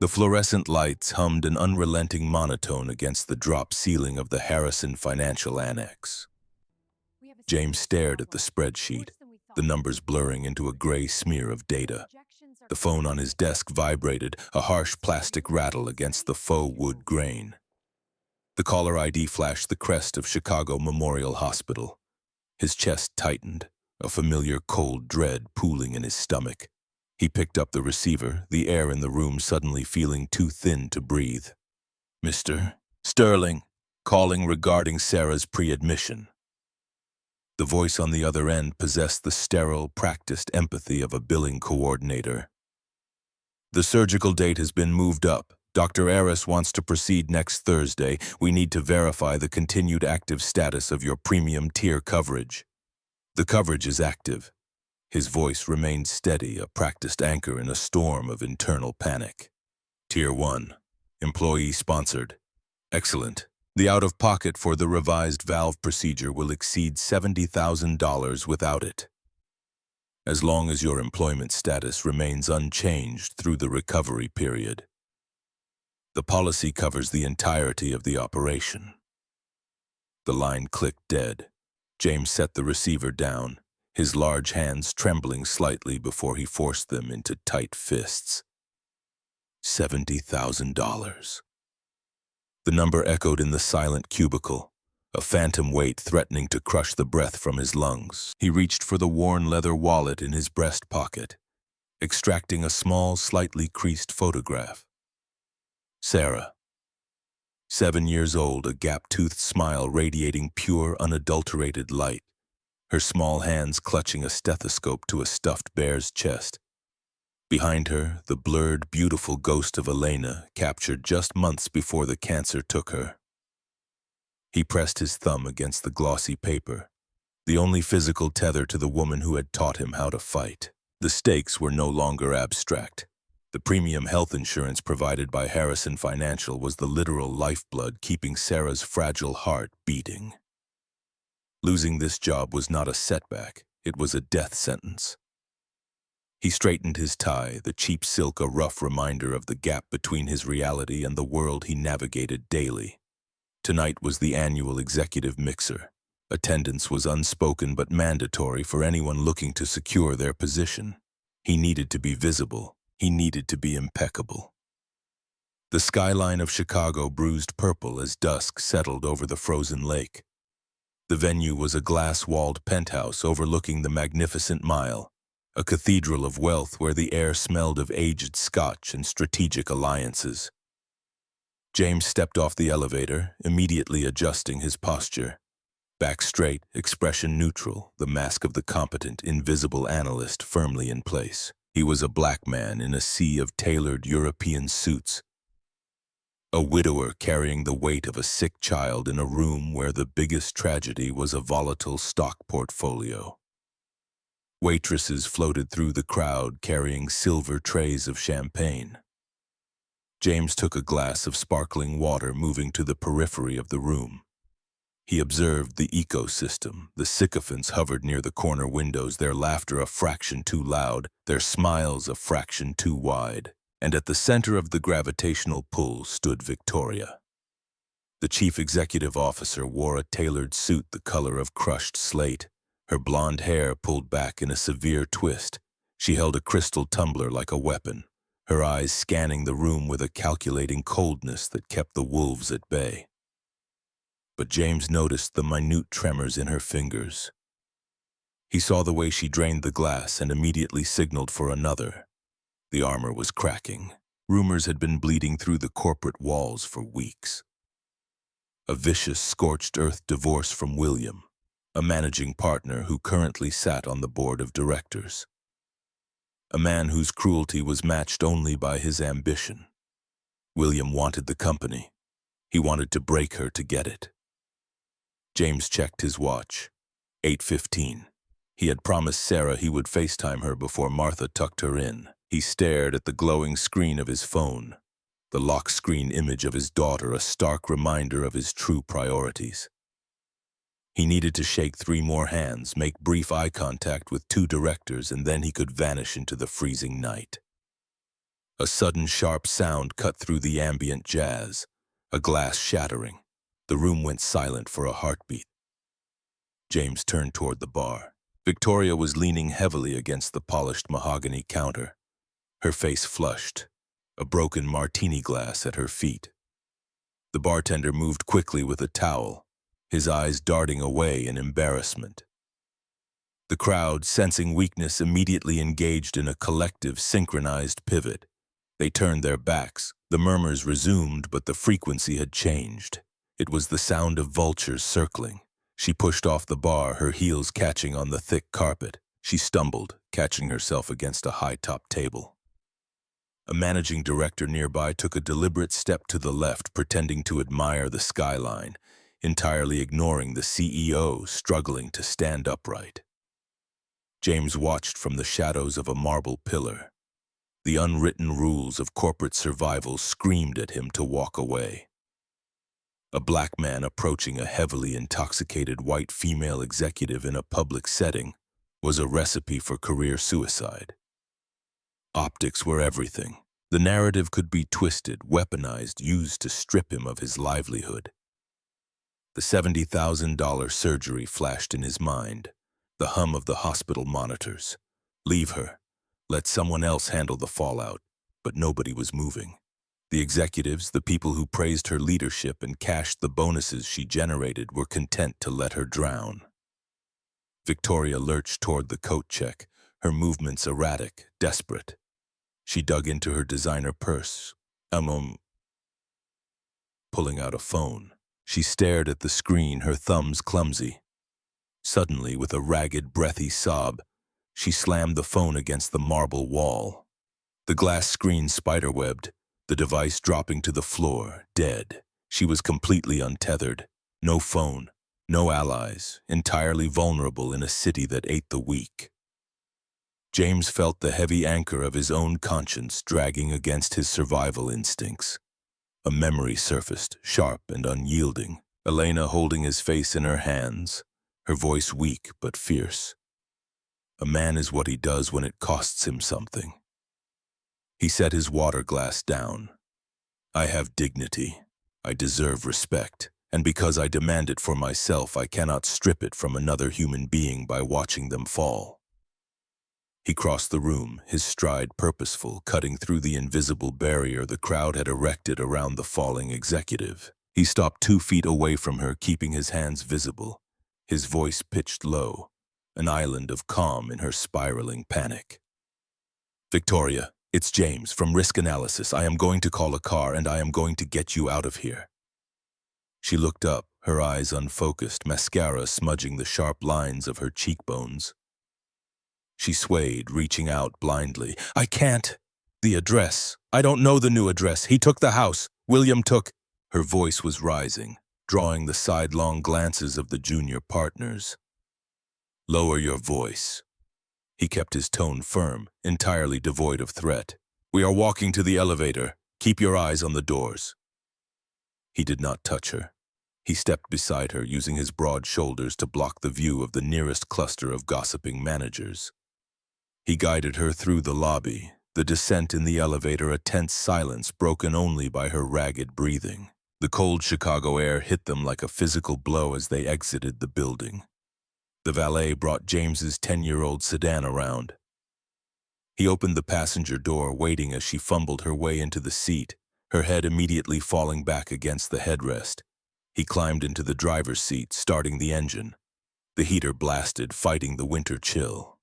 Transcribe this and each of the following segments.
The fluorescent lights hummed an unrelenting monotone against the drop ceiling of the Harrison Financial Annex. James stared at the spreadsheet, the numbers blurring into a gray smear of data. The phone on his desk vibrated, a harsh plastic rattle against the faux wood grain. The caller ID flashed the crest of Chicago Memorial Hospital. His chest tightened, a familiar cold dread pooling in his stomach. He picked up the receiver, the air in the room suddenly feeling too thin to breathe. "Mr. Sterling, calling regarding Sarah's pre-admission." The voice on the other end possessed the sterile, practiced empathy of a billing coordinator. "The surgical date has been moved up. Dr. Aris wants to proceed next Thursday. We need to verify the continued active status of your premium tier coverage." "The coverage is active." His voice remained steady, a practiced anchor in a storm of internal panic. "Tier 1. Employee-sponsored. Excellent. The out-of-pocket for the revised valve procedure will exceed $70,000 without it, as long as your employment status remains unchanged through the recovery period. The policy covers the entirety of the operation." The line clicked dead. James set the receiver down, his large hands trembling slightly before he forced them into tight fists. $70,000. The number echoed in the silent cubicle, a phantom weight threatening to crush the breath from his lungs. He reached for the worn leather wallet in his breast pocket, extracting a small, slightly creased photograph. Sarah. 7 years old, a gap-toothed smile radiating pure, unadulterated light, her small hands clutching a stethoscope to a stuffed bear's chest. Behind her, the blurred, beautiful ghost of Elena, captured just months before the cancer took her. He pressed his thumb against the glossy paper, the only physical tether to the woman who had taught him how to fight. The stakes were no longer abstract. The premium health insurance provided by Harrison Financial was the literal lifeblood keeping Sarah's fragile heart beating. Losing this job was not a setback, it was a death sentence. He straightened his tie, the cheap silk a rough reminder of the gap between his reality and the world he navigated daily. Tonight was the annual executive mixer. Attendance was unspoken but mandatory for anyone looking to secure their position. He needed to be visible. He needed to be impeccable. The skyline of Chicago bruised purple as dusk settled over the frozen lake. The venue was a glass-walled penthouse overlooking the magnificent Mile, a cathedral of wealth where the air smelled of aged scotch and strategic alliances. James stepped off the elevator, immediately adjusting his posture. Back straight, expression neutral, the mask of the competent, invisible analyst firmly in place. He was a black man in a sea of tailored European suits. A widower carrying the weight of a sick child in a room where the biggest tragedy was a volatile stock portfolio. Waitresses floated through the crowd carrying silver trays of champagne. James took a glass of sparkling water, moving to the periphery of the room. He observed the ecosystem. The sycophants hovered near the corner windows, their laughter a fraction too loud, their smiles a fraction too wide. And at the center of the gravitational pull stood Victoria. The chief executive officer wore a tailored suit the color of crushed slate, her blonde hair pulled back in a severe twist. She held a crystal tumbler like a weapon, her eyes scanning the room with a calculating coldness that kept the wolves at bay. But James noticed the minute tremors in her fingers. He saw the way she drained the glass and immediately signaled for another. The armor was cracking. Rumors had been bleeding through the corporate walls for weeks. A vicious, scorched earth divorce from William, a managing partner who currently sat on the board of directors. A man whose cruelty was matched only by his ambition. William wanted the company. He wanted to break her to get it. James checked his watch. 8:15. He had promised Sarah he would FaceTime her before Martha tucked her in. He stared at the glowing screen of his phone, the lock screen image of his daughter, a stark reminder of his true priorities. He needed to shake 3 more hands, make brief eye contact with 2 directors, and then he could vanish into the freezing night. A sudden sharp sound cut through the ambient jazz, a glass shattering. The room went silent for a heartbeat. James turned toward the bar. Victoria was leaning heavily against the polished mahogany counter, her face flushed, a broken martini glass at her feet. The bartender moved quickly with a towel, his eyes darting away in embarrassment. The crowd, sensing weakness, immediately engaged in a collective, synchronized pivot. They turned their backs. The murmurs resumed, but the frequency had changed. It was the sound of vultures circling. She pushed off the bar, her heels catching on the thick carpet. She stumbled, catching herself against a high-top table. A managing director nearby took a deliberate step to the left, pretending to admire the skyline, entirely ignoring the CEO struggling to stand upright. James watched from the shadows of a marble pillar. The unwritten rules of corporate survival screamed at him to walk away. A black man approaching a heavily intoxicated white female executive in a public setting was a recipe for career suicide. Optics were everything. The narrative could be twisted, weaponized, used to strip him of his livelihood. The $70,000 surgery flashed in his mind, the hum of the hospital monitors. Leave her. Let someone else handle the fallout. But nobody was moving. The executives, the people who praised her leadership and cashed the bonuses she generated, were content to let her drown. Victoria lurched toward the coat check, her movements erratic, desperate. She dug into her designer purse, pulling out a phone. She stared at the screen, her thumbs clumsy. Suddenly, with a ragged, breathy sob, she slammed the phone against the marble wall. The glass screen spiderwebbed, the device dropping to the floor, dead. She was completely untethered. No phone, no allies, entirely vulnerable in a city that ate the weak. James felt the heavy anchor of his own conscience dragging against his survival instincts. A memory surfaced, sharp and unyielding, Elena holding his face in her hands, her voice weak but fierce. A man is what he does when it costs him something. He set his water glass down. I have dignity. I deserve respect. And because I demand it for myself, I cannot strip it from another human being by watching them fall. He crossed the room, his stride purposeful, cutting through the invisible barrier the crowd had erected around the falling executive. He stopped 2 feet away from her, keeping his hands visible, his voice pitched low, an island of calm in her spiraling panic. Victoria, it's James from Risk Analysis. I am going to call a car and I am going to get you out of here. She looked up, her eyes unfocused, mascara smudging the sharp lines of her cheekbones. She swayed, reaching out blindly. I can't. The address. I don't know the new address. He took the house. William took. Her voice was rising, drawing the sidelong glances of the junior partners. Lower your voice. He kept his tone firm, entirely devoid of threat. We are walking to the elevator. Keep your eyes on the doors. He did not touch her. He stepped beside her, using his broad shoulders to block the view of the nearest cluster of gossiping managers. He guided her through the lobby, the descent in the elevator a tense silence broken only by her ragged breathing. The cold Chicago air hit them like a physical blow as they exited the building. The valet brought James's 10-year-old sedan around. He opened the passenger door, waiting as she fumbled her way into the seat, her head immediately falling back against the headrest. He climbed into the driver's seat, starting the engine. The heater blasted, fighting the winter chill.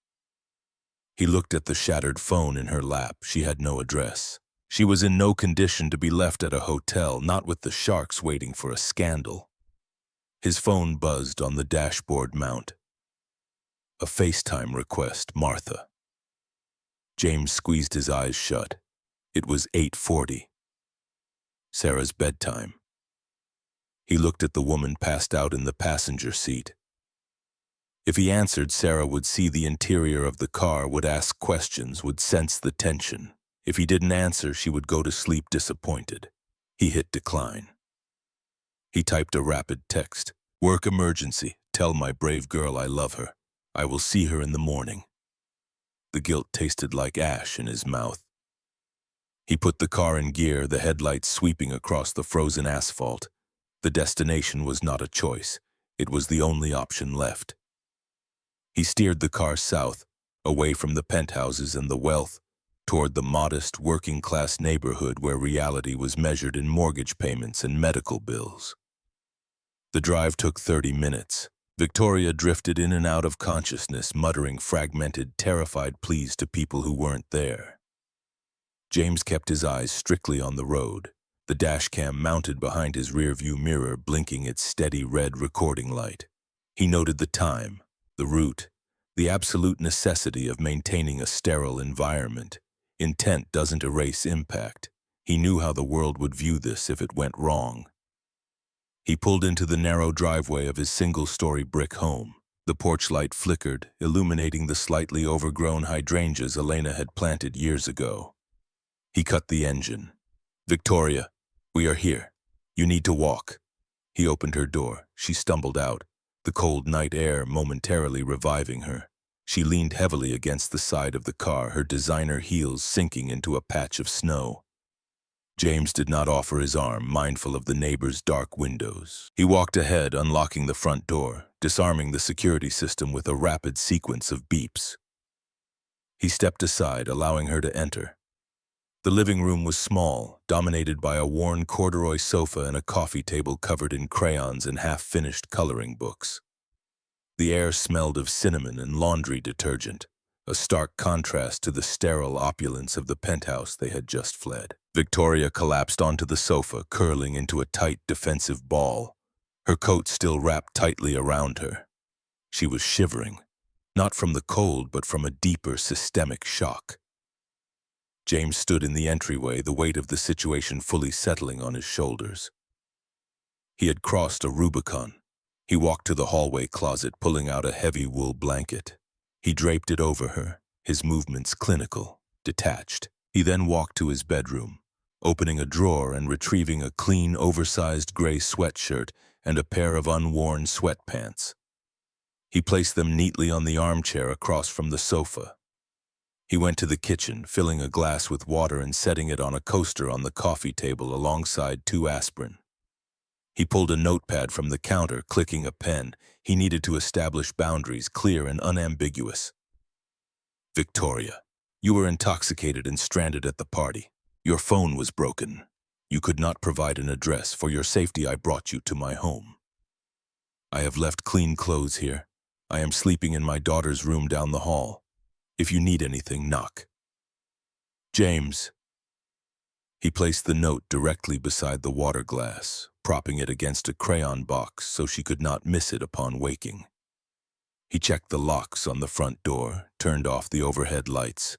He looked at the shattered phone in her lap. She had no address. She was in no condition to be left at a hotel, not with the sharks waiting for a scandal. His phone buzzed on the dashboard mount. A FaceTime request, Martha. James squeezed his eyes shut. It was 8:40. Sarah's bedtime. He looked at the woman passed out in the passenger seat. If he answered, Sarah would see the interior of the car, would ask questions, would sense the tension. If he didn't answer, she would go to sleep disappointed. He hit decline. He typed a rapid text. Work emergency. Tell my brave girl I love her. I will see her in the morning. The guilt tasted like ash in his mouth. He put the car in gear, the headlights sweeping across the frozen asphalt. The destination was not a choice. It was the only option left. He steered the car south, away from the penthouses and the wealth, toward the modest, working-class neighborhood where reality was measured in mortgage payments and medical bills. The drive took 30 minutes. Victoria drifted in and out of consciousness, muttering fragmented, terrified pleas to people who weren't there. James kept his eyes strictly on the road, the dashcam mounted behind his rearview mirror blinking its steady red recording light. He noted the time, the route, the absolute necessity of maintaining a sterile environment. Intent doesn't erase impact. He knew how the world would view this if it went wrong. He pulled into the narrow driveway of his single-story brick home. The porch light flickered, illuminating the slightly overgrown hydrangeas Elena had planted years ago. He cut the engine. "Victoria, we are here. You need to walk." He opened her door. She stumbled out, the cold night air momentarily reviving her. She leaned heavily against the side of the car, her designer heels sinking into a patch of snow. James did not offer his arm, mindful of the neighbor's dark windows. He walked ahead, unlocking the front door, disarming the security system with a rapid sequence of beeps. He stepped aside, allowing her to enter. The living room was small, dominated by a worn corduroy sofa and a coffee table covered in crayons and half-finished coloring books. The air smelled of cinnamon and laundry detergent, a stark contrast to the sterile opulence of the penthouse they had just fled. Victoria collapsed onto the sofa, curling into a tight, defensive ball, her coat still wrapped tightly around her. She was shivering, not from the cold, but from a deeper, systemic shock. James stood in the entryway, the weight of the situation fully settling on his shoulders. He had crossed a Rubicon. He walked to the hallway closet, pulling out a heavy wool blanket. He draped it over her, his movements clinical, detached. He then walked to his bedroom, opening a drawer and retrieving a clean, oversized gray sweatshirt and a pair of unworn sweatpants. He placed them neatly on the armchair across from the sofa. He went to the kitchen, filling a glass with water and setting it on a coaster on the coffee table alongside 2 aspirin. He pulled a notepad from the counter, clicking a pen. He needed to establish boundaries, clear and unambiguous. "Victoria, you were intoxicated and stranded at the party. Your phone was broken. You could not provide an address. For your safety, I brought you to my home. I have left clean clothes here. I am sleeping in my daughter's room down the hall. If you need anything, knock. James." He placed the note directly beside the water glass, propping it against a crayon box so she could not miss it upon waking. He checked the locks on the front door, turned off the overhead lights,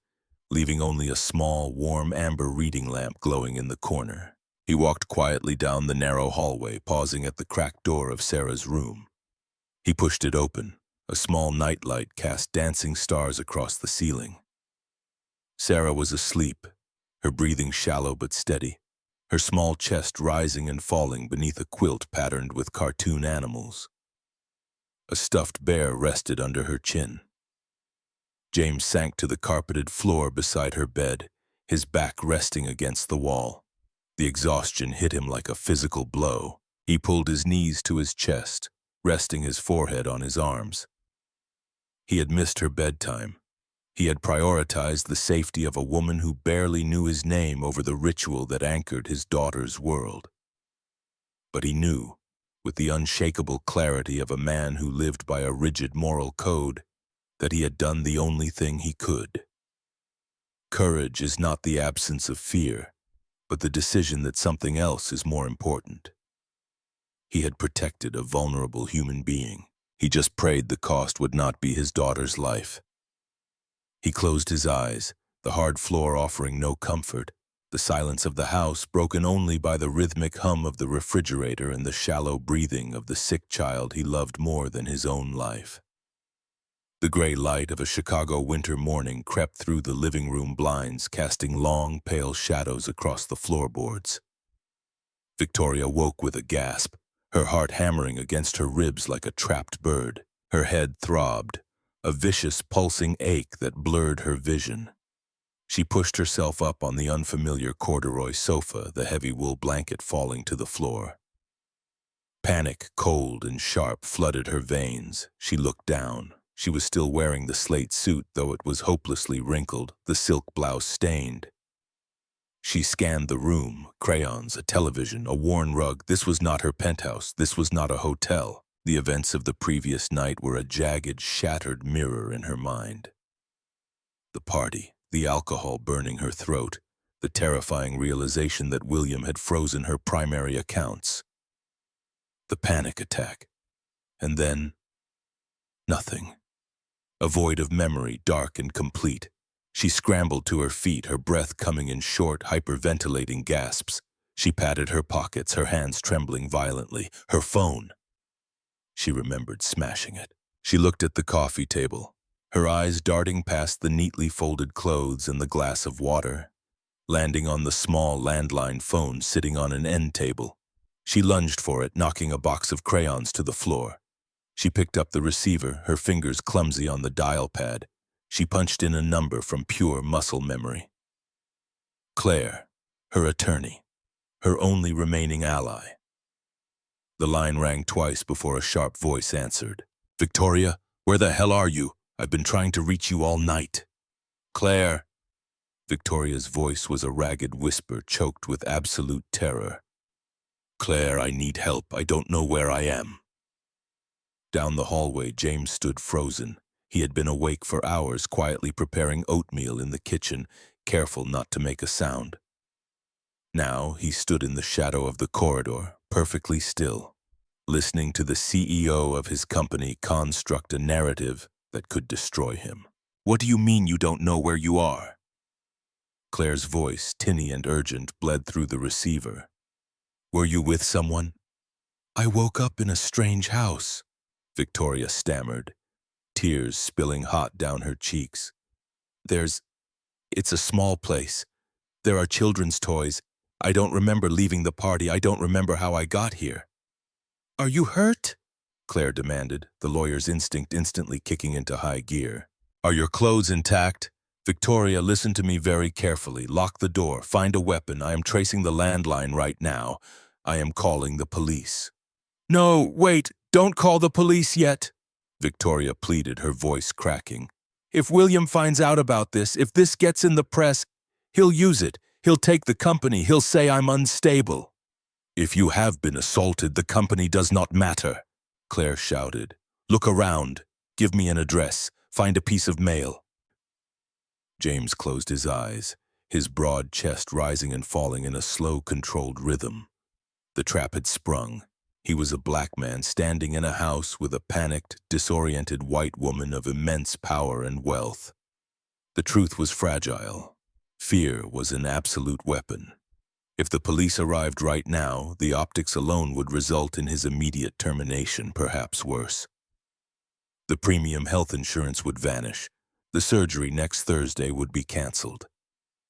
leaving only a small, warm amber reading lamp glowing in the corner. He walked quietly down the narrow hallway, pausing at the cracked door of Sarah's room. He pushed it open. A small nightlight cast dancing stars across the ceiling. Sarah was asleep, her breathing shallow but steady, her small chest rising and falling beneath a quilt patterned with cartoon animals. A stuffed bear rested under her chin. James sank to the carpeted floor beside her bed, his back resting against the wall. The exhaustion hit him like a physical blow. He pulled his knees to his chest, resting his forehead on his arms. He had missed her bedtime. He had prioritized the safety of a woman who barely knew his name over the ritual that anchored his daughter's world. But he knew, with the unshakable clarity of a man who lived by a rigid moral code, that he had done the only thing he could. Courage is not the absence of fear, but the decision that something else is more important. He had protected a vulnerable human being. He just prayed the cost would not be his daughter's life. He closed his eyes, the hard floor offering no comfort, the silence of the house broken only by the rhythmic hum of the refrigerator and the shallow breathing of the sick child he loved more than his own life. The gray light of a Chicago winter morning crept through the living room blinds, casting long, pale shadows across the floorboards. Victoria woke with a gasp, her heart hammering against her ribs like a trapped bird. Her head throbbed, a vicious, pulsing ache that blurred her vision. She pushed herself up on the unfamiliar corduroy sofa, the heavy wool blanket falling to the floor. Panic, cold and sharp, flooded her veins. She looked down. She was still wearing the slate suit, though it was hopelessly wrinkled, the silk blouse stained. She scanned the room, crayons, a television, a worn rug. This was not her penthouse. This was not a hotel. The events of the previous night were a jagged, shattered mirror in her mind. The party, the alcohol burning her throat, the terrifying realization that William had frozen her primary accounts. The panic attack. And then, nothing. A void of memory, dark and complete. She scrambled to her feet, her breath coming in short, hyperventilating gasps. She patted her pockets, her hands trembling violently. Her phone. She remembered smashing it. She looked at the coffee table, her eyes darting past the neatly folded clothes and the glass of water, landing on the small landline phone sitting on an end table. She lunged for it, knocking a box of crayons to the floor. She picked up the receiver, her fingers clumsy on the dial pad. She punched in a number from pure muscle memory. Claire, her attorney, her only remaining ally. The line rang twice before a sharp voice answered. "Victoria, where the hell are you? I've been trying to reach you all night." "Claire." Victoria's voice was a ragged whisper choked with absolute terror. "Claire, I need help. I don't know where I am." Down the hallway, James stood frozen. He had been awake for hours, quietly preparing oatmeal in the kitchen, careful not to make a sound. Now he stood in the shadow of the corridor, perfectly still, listening to the CEO of his company construct a narrative that could destroy him. "What do you mean you don't know where you are?" Claire's voice, tinny and urgent, bled through the receiver. "Were you with someone?" "I woke up in a strange house," Victoria stammered, tears spilling hot down her cheeks. It's a small place. There are children's toys. I don't remember leaving the party. I don't remember how I got here." "Are you hurt?" Claire demanded, the lawyer's instinct instantly kicking into high gear. "Are your clothes intact? Victoria, listen to me very carefully. Lock the door. Find a weapon. I am tracing the landline right now. I am calling the police." "No, wait. Don't call the police yet," Victoria pleaded, her voice cracking. "If William finds out about this, if this gets in the press, he'll use it. He'll take the company. He'll say I'm unstable." "If you have been assaulted, the company does not matter," Claire shouted. "Look around. Give me an address. Find a piece of mail." James closed his eyes, his broad chest rising and falling in a slow, controlled rhythm. The trap had sprung. He was a black man standing in a house with a panicked, disoriented white woman of immense power and wealth. The truth was fragile. Fear was an absolute weapon. If the police arrived right now, the optics alone would result in his immediate termination, perhaps worse. The premium health insurance would vanish. The surgery next Thursday would be canceled.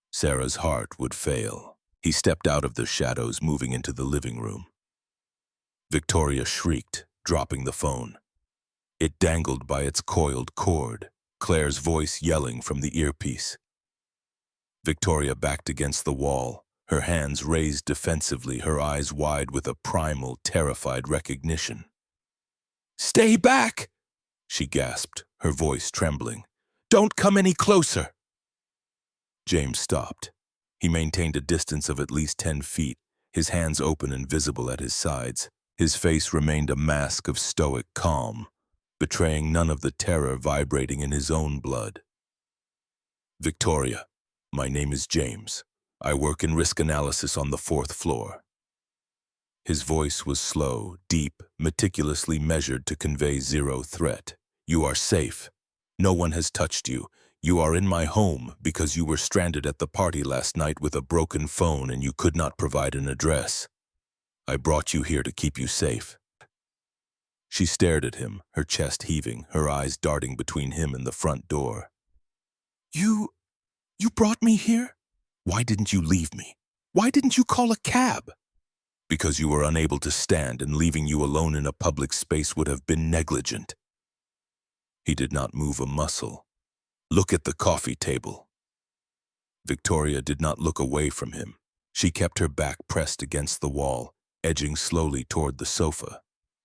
Sarah's heart would fail. He stepped out of the shadows, moving into the living room. Victoria shrieked, dropping the phone. It dangled by its coiled cord, Claire's voice yelling from the earpiece. Victoria backed against the wall, her hands raised defensively, her eyes wide with a primal, terrified recognition. "Stay back!" she gasped, her voice trembling. "Don't come any closer!" James stopped. He maintained a distance of at least 10 feet, his hands open and visible at his sides. His face remained a mask of stoic calm, betraying none of the terror vibrating in his own blood. "Victoria, my name is James. I work in risk analysis on the 4th floor. His voice was slow, deep, meticulously measured to convey zero threat. "You are safe. No one has touched you. You are in my home because you were stranded at the party last night with a broken phone and you could not provide an address. I brought you here to keep you safe." She stared at him, her chest heaving, her eyes darting between him and the front door. You brought me here? Why didn't you leave me? Why didn't you call a cab?" "Because you were unable to stand, and leaving you alone in a public space would have been negligent." He did not move a muscle. "Look at the coffee table." Victoria did not look away from him. She kept her back pressed against the wall, edging slowly toward the sofa.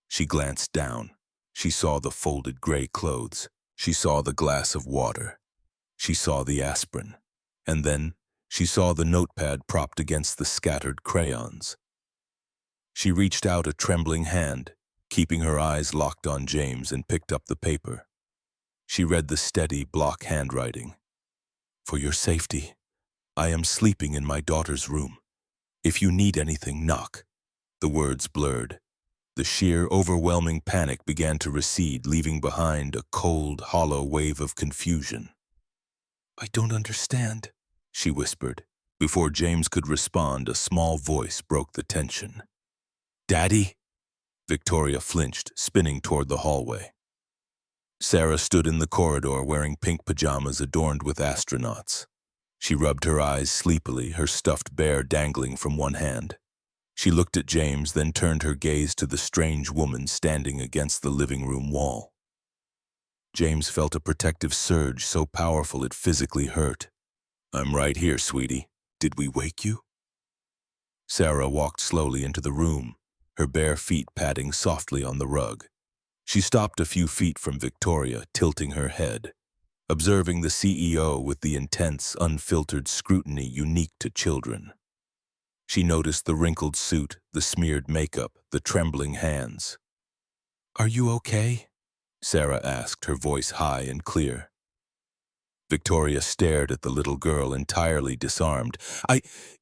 She glanced down. She saw the folded gray clothes. She saw the glass of water. She saw the aspirin. And then she saw the notepad propped against the scattered crayons. She reached out a trembling hand, keeping her eyes locked on James, and picked up the paper. She read the steady block handwriting. "For your safety, I am sleeping in my daughter's room. If you need anything, knock." The words blurred. The sheer, overwhelming panic began to recede, leaving behind a cold, hollow wave of confusion. "I don't understand," she whispered. Before James could respond, a small voice broke the tension. "Daddy?" Victoria flinched, spinning toward the hallway. Sarah stood in the corridor wearing pink pajamas adorned with astronauts. She rubbed her eyes sleepily, her stuffed bear dangling from one hand. She looked at James, then turned her gaze to the strange woman standing against the living room wall. James felt a protective surge so powerful it physically hurt. "I'm right here, sweetie. Did we wake you?" Sarah walked slowly into the room, her bare feet padding softly on the rug. She stopped a few feet from Victoria, tilting her head, observing the CEO with the intense, unfiltered scrutiny unique to children. She noticed the wrinkled suit, the smeared makeup, the trembling hands. "Are you okay?" Sarah asked, her voice high and clear. Victoria stared at the little girl, entirely disarmed.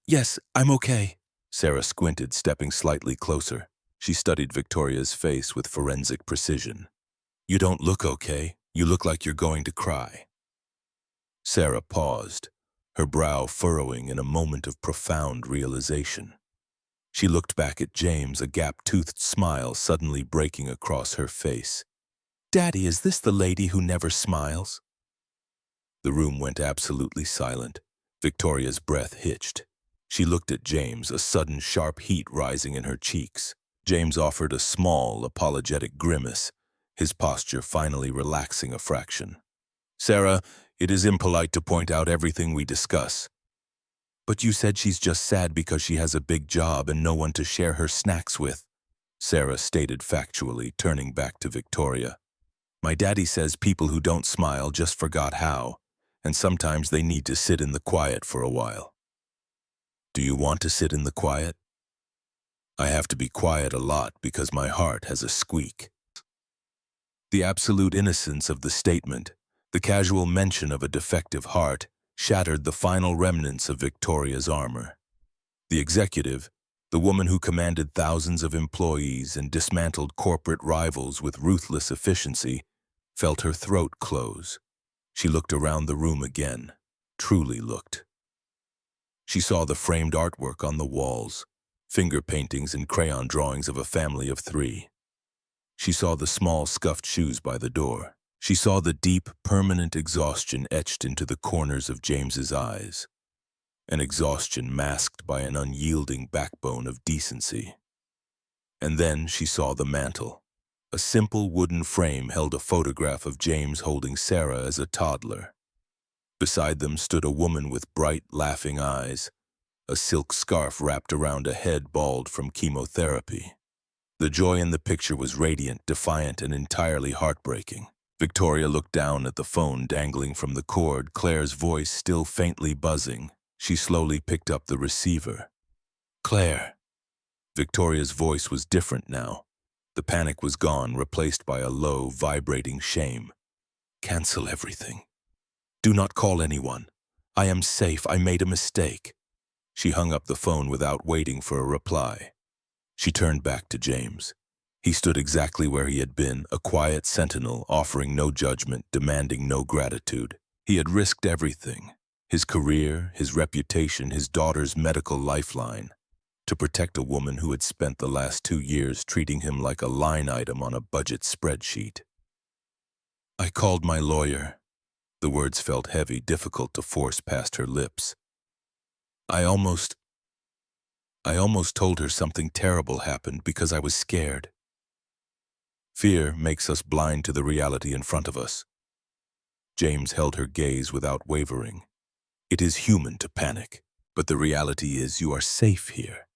Yes, I'm okay." Sarah squinted, stepping slightly closer. She studied Victoria's face with forensic precision. "You don't look okay. You look like you're going to cry." Sarah paused, her brow furrowing in a moment of profound realization. She looked back at James, a gap-toothed smile suddenly breaking across her face. "Daddy, is this the lady who never smiles?" The room went absolutely silent. Victoria's breath hitched. She looked at James, a sudden sharp heat rising in her cheeks. James offered a small, apologetic grimace, his posture finally relaxing a fraction. "Sarah, it is impolite to point out everything we discuss." "But you said she's just sad because she has a big job and no one to share her snacks with," Sarah stated factually, turning back to Victoria. "My daddy says people who don't smile just forgot how, and sometimes they need to sit in the quiet for a while." "Do you want to sit in the quiet?" "I have to be quiet a lot because my heart has a squeak." The absolute innocence of the statement, the casual mention of a defective heart, shattered the final remnants of Victoria's armor. The executive, the woman who commanded thousands of employees and dismantled corporate rivals with ruthless efficiency, felt her throat close. She looked around the room again, truly looked. She saw the framed artwork on the walls, finger paintings and crayon drawings of a family of 3. She saw the small scuffed shoes by the door. She saw the deep, permanent exhaustion etched into the corners of James's eyes, an exhaustion masked by an unyielding backbone of decency. And then she saw the mantel. A simple wooden frame held a photograph of James holding Sarah as a toddler. Beside them stood a woman with bright, laughing eyes, a silk scarf wrapped around a head bald from chemotherapy. The joy in the picture was radiant, defiant, and entirely heartbreaking. Victoria looked down at the phone dangling from the cord, Claire's voice still faintly buzzing. She slowly picked up the receiver. "Claire." Victoria's voice was different now. The panic was gone, replaced by a low, vibrating shame. "Cancel everything. Do not call anyone. I am safe. I made a mistake." She hung up the phone without waiting for a reply. She turned back to James. He stood exactly where he had been, a quiet sentinel, offering no judgment, demanding no gratitude. He had risked everything, his career, his reputation, his daughter's medical lifeline, to protect a woman who had spent the last 2 years treating him like a line item on a budget spreadsheet. "I called my lawyer." The words felt heavy, difficult to force past her lips. I almost told her something terrible happened because I was scared." Fear makes us blind to the reality in front of us. James held her gaze without wavering. It is human to panic, but the reality is you are safe here.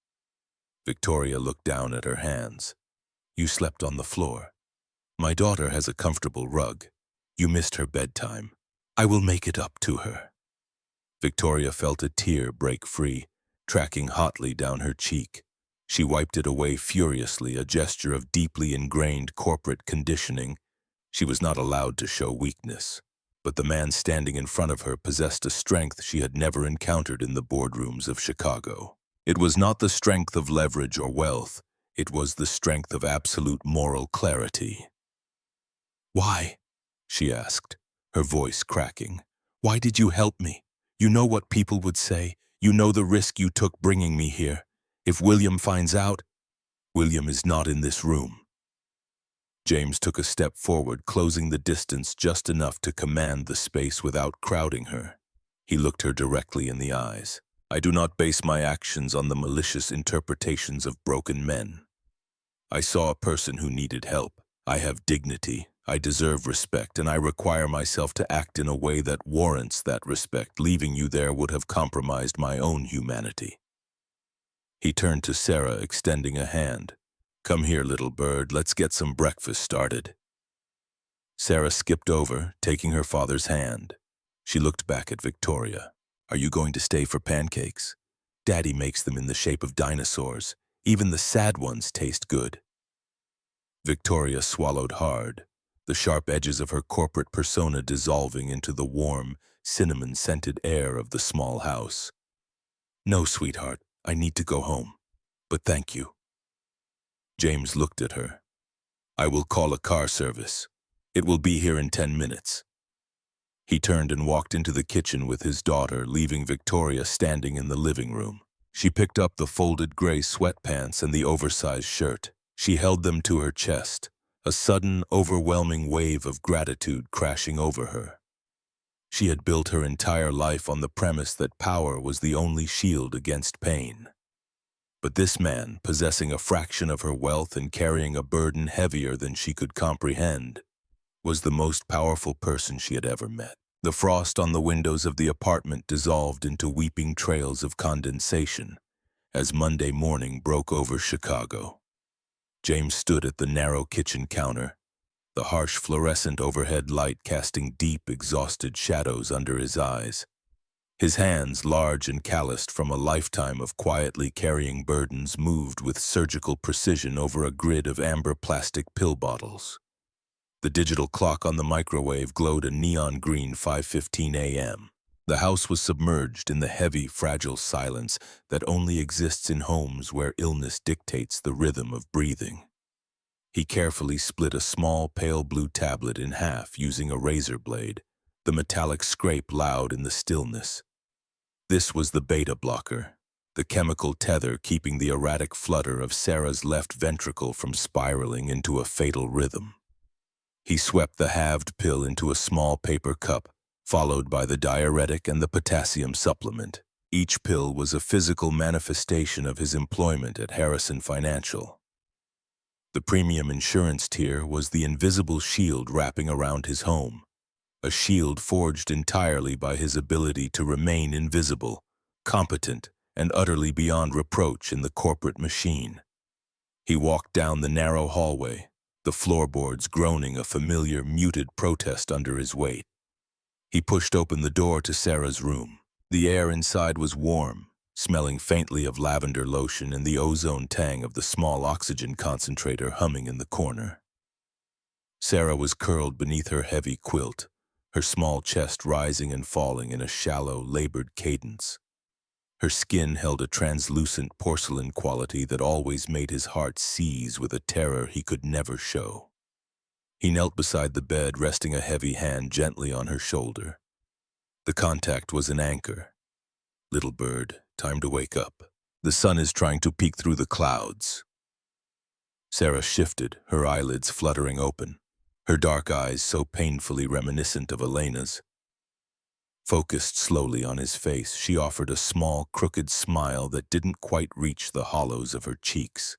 Victoria looked down at her hands. You slept on the floor. My daughter has a comfortable rug. You missed her bedtime. I will make it up to her. Victoria felt a tear break free, tracking hotly down her cheek. She wiped it away furiously, a gesture of deeply ingrained corporate conditioning. She was not allowed to show weakness. But the man standing in front of her possessed a strength she had never encountered in the boardrooms of Chicago. It was not the strength of leverage or wealth. It was the strength of absolute moral clarity. "Why?" she asked, her voice cracking. "Why did you help me? You know what people would say. You know the risk you took bringing me here. If William finds out..." "William is not in this room." James took a step forward, closing the distance just enough to command the space without crowding her. He looked her directly in the eyes. "I do not base my actions on the malicious interpretations of broken men. I saw a person who needed help. I have dignity, I deserve respect, and I require myself to act in a way that warrants that respect. Leaving you there would have compromised my own humanity." He turned to Sarah, extending a hand. "Come here, little bird, let's get some breakfast started." Sarah skipped over, taking her father's hand. She looked back at Victoria. "Are you going to stay for pancakes? Daddy makes them in the shape of dinosaurs. Even the sad ones taste good." Victoria swallowed hard, the sharp edges of her corporate persona dissolving into the warm, cinnamon-scented air of the small house. "No, sweetheart, I need to go home. But thank you." James looked at her. "I will call a car service. It will be here in 10 minutes. He turned and walked into the kitchen with his daughter, leaving Victoria standing in the living room. She picked up the folded gray sweatpants and the oversized shirt. She held them to her chest, a sudden, overwhelming wave of gratitude crashing over her. She had built her entire life on the premise that power was the only shield against pain. But this man, possessing a fraction of her wealth and carrying a burden heavier than she could comprehend, was the most powerful person she had ever met. The frost on the windows of the apartment dissolved into weeping trails of condensation as Monday morning broke over Chicago. James stood at the narrow kitchen counter, the harsh fluorescent overhead light casting deep, exhausted shadows under his eyes. His hands, large and calloused from a lifetime of quietly carrying burdens, moved with surgical precision over a grid of amber plastic pill bottles. The digital clock on the microwave glowed a neon green 5:15 a.m. The house was submerged in the heavy, fragile silence that only exists in homes where illness dictates the rhythm of breathing. He carefully split a small, pale blue tablet in half using a razor blade, the metallic scrape loud in the stillness. This was the beta blocker, the chemical tether keeping the erratic flutter of Sarah's left ventricle from spiraling into a fatal rhythm. He swept the halved pill into a small paper cup, followed by the diuretic and the potassium supplement. Each pill was a physical manifestation of his employment at Harrison Financial. The premium insurance tier was the invisible shield wrapping around his home, a shield forged entirely by his ability to remain invisible, competent, and utterly beyond reproach in the corporate machine. He walked down the narrow hallway, the floorboards groaning a familiar, muted protest under his weight. He pushed open the door to Sarah's room. The air inside was warm, smelling faintly of lavender lotion and the ozone tang of the small oxygen concentrator humming in the corner. Sarah was curled beneath her heavy quilt, her small chest rising and falling in a shallow, labored cadence. Her skin held a translucent porcelain quality that always made his heart seize with a terror he could never show. He knelt beside the bed, resting a heavy hand gently on her shoulder. The contact was an anchor. "Little bird, time to wake up. The sun is trying to peek through the clouds." Sarah shifted, her eyelids fluttering open, her dark eyes so painfully reminiscent of Elena's. Focused slowly on his face, she offered a small, crooked smile that didn't quite reach the hollows of her cheeks.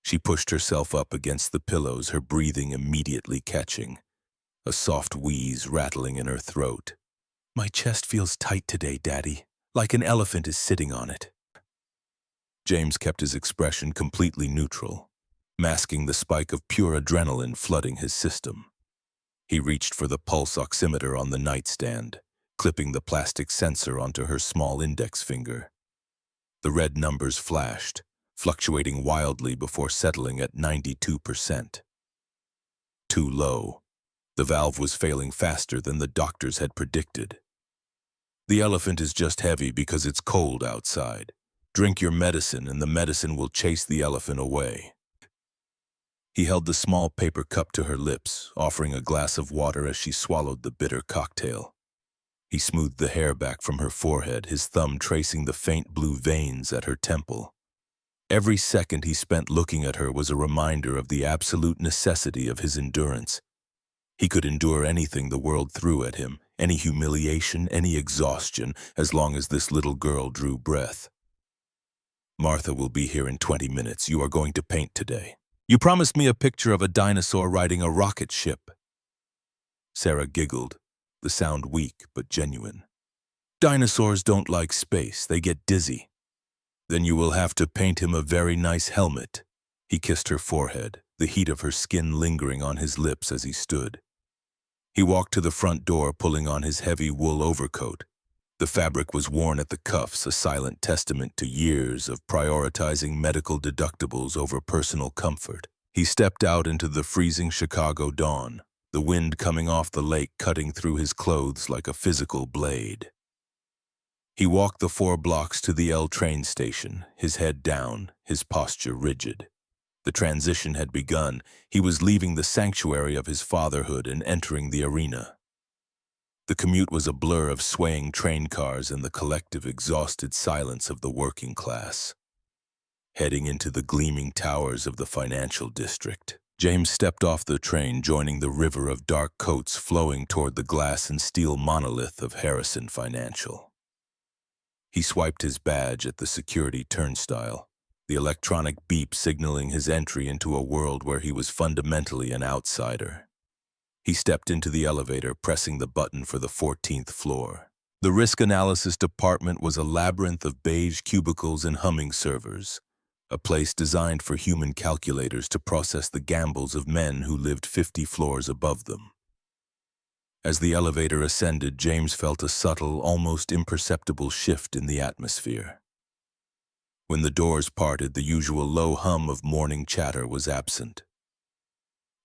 She pushed herself up against the pillows, her breathing immediately catching, a soft wheeze rattling in her throat. My chest feels tight today, Daddy, like an elephant is sitting on it. James kept his expression completely neutral, masking the spike of pure adrenaline flooding his system. He reached for the pulse oximeter on the nightstand, clipping the plastic sensor onto her small index finger. The red numbers flashed, fluctuating wildly before settling at 92%. Too low. The valve was failing faster than the doctors had predicted. The elephant is just heavy because it's cold outside. Drink your medicine and the medicine will chase the elephant away. He held the small paper cup to her lips, offering a glass of water as she swallowed the bitter cocktail. He smoothed the hair back from her forehead, his thumb tracing the faint blue veins at her temple. Every second he spent looking at her was a reminder of the absolute necessity of his endurance. He could endure anything the world threw at him, any humiliation, any exhaustion, as long as this little girl drew breath. Martha will be here in 20 minutes. You are going to paint today. You promised me a picture of a dinosaur riding a rocket ship. Sarah giggled, the sound weak but genuine. Dinosaurs don't like space, they get dizzy. Then you will have to paint him a very nice helmet. He kissed her forehead, the heat of her skin lingering on his lips as he stood. He walked to the front door, pulling on his heavy wool overcoat. The fabric was worn at the cuffs, a silent testament to years of prioritizing medical deductibles over personal comfort. He stepped out into the freezing Chicago dawn, the wind coming off the lake cutting through his clothes like a physical blade. He walked the 4 blocks to the L train station, his head down, his posture rigid. The transition had begun. He was leaving the sanctuary of his fatherhood and entering the arena. The commute was a blur of swaying train cars and the collective exhausted silence of the working class. Heading into the gleaming towers of the financial district, James stepped off the train, joining the river of dark coats flowing toward the glass and steel monolith of Harrison Financial. He swiped his badge at the security turnstile, the electronic beep signaling his entry into a world where he was fundamentally an outsider. He stepped into the elevator, pressing the button for the 14th floor. The risk analysis department was a labyrinth of beige cubicles and humming servers, a place designed for human calculators to process the gambles of men who lived 50 floors above them. As the elevator ascended, James felt a subtle, almost imperceptible shift in the atmosphere. When the doors parted, the usual low hum of morning chatter was absent.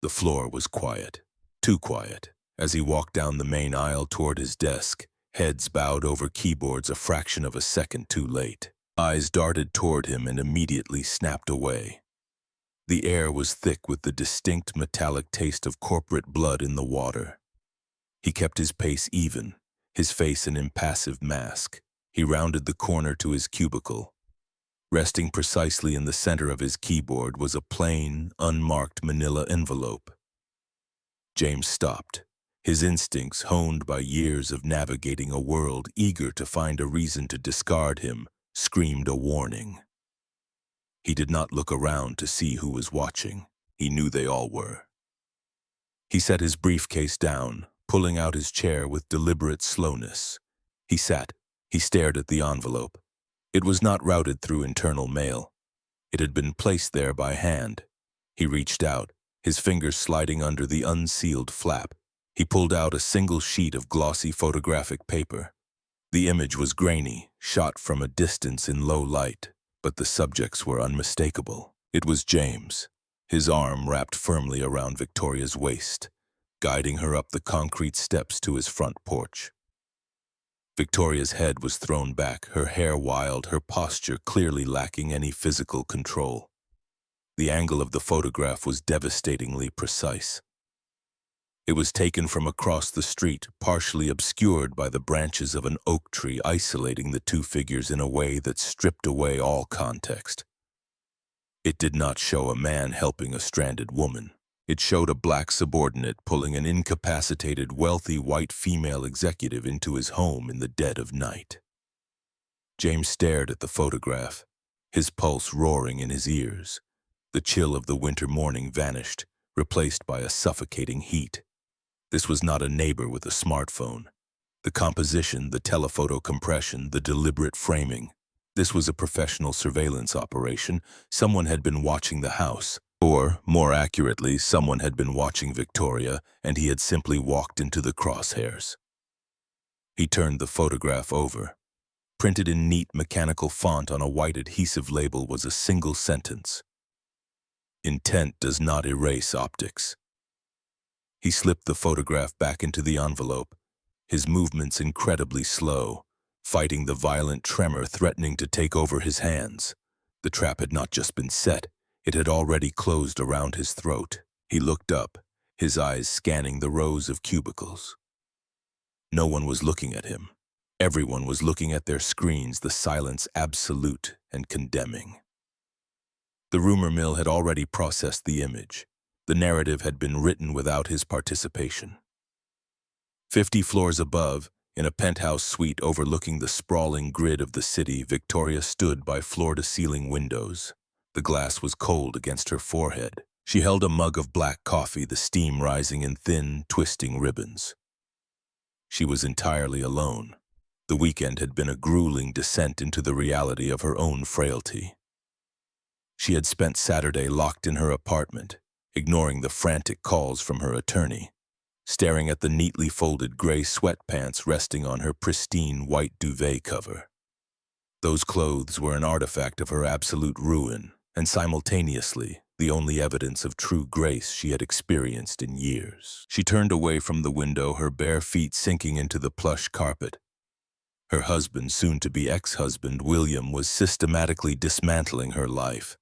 The floor was quiet, too quiet. As he walked down the main aisle toward his desk, heads bowed over keyboards a fraction of a second too late. Eyes darted toward him and immediately snapped away. The air was thick with the distinct metallic taste of corporate blood in the water. He kept his pace even, his face an impassive mask. He rounded the corner to his cubicle. Resting precisely in the center of his keyboard was a plain, unmarked manila envelope. James stopped, his instincts honed by years of navigating a world eager to find a reason to discard him, screamed a warning. He did not look around to see who was watching. He knew they all were. He set his briefcase down, pulling out his chair with deliberate slowness. He sat. He stared at the envelope. It was not routed through internal mail. It had been placed there by hand. He reached out, his fingers sliding under the unsealed flap. He pulled out a single sheet of glossy photographic paper. The image was grainy, shot from a distance in low light, but the subjects were unmistakable. It was James, his arm wrapped firmly around Victoria's waist, guiding her up the concrete steps to his front porch. Victoria's head was thrown back, her hair wild, her posture clearly lacking any physical control. The angle of the photograph was devastatingly precise. It was taken from across the street, partially obscured by the branches of an oak tree, isolating the two figures in a way that stripped away all context. It did not show a man helping a stranded woman. It showed a black subordinate pulling an incapacitated, wealthy white female executive into his home in the dead of night. James stared at the photograph, his pulse roaring in his ears. The chill of the winter morning vanished, replaced by a suffocating heat. This was not a neighbor with a smartphone. The composition, the telephoto compression, the deliberate framing. This was a professional surveillance operation. Someone had been watching the house. Or, more accurately, someone had been watching Victoria, and he had simply walked into the crosshairs. He turned the photograph over. Printed in neat mechanical font on a white adhesive label was a single sentence. Intent does not erase optics. He slipped the photograph back into the envelope, his movements incredibly slow, fighting the violent tremor threatening to take over his hands. The trap had not just been set, it had already closed around his throat. He looked up, his eyes scanning the rows of cubicles. No one was looking at him. Everyone was looking at their screens, the silence absolute and condemning. The rumor mill had already processed the image. The narrative had been written without his participation. 50 floors above, in a penthouse suite overlooking the sprawling grid of the city, Victoria stood by floor-to-ceiling windows. The glass was cold against her forehead. She held a mug of black coffee, the steam rising in thin, twisting ribbons. She was entirely alone. The weekend had been a grueling descent into the reality of her own frailty. She had spent Saturday locked in her apartment, ignoring the frantic calls from her attorney, staring at the neatly folded gray sweatpants resting on her pristine white duvet cover. Those clothes were an artifact of her absolute ruin, and simultaneously, the only evidence of true grace she had experienced in years. She turned away from the window, her bare feet sinking into the plush carpet. Her husband, soon-to-be ex-husband, William, was systematically dismantling her life.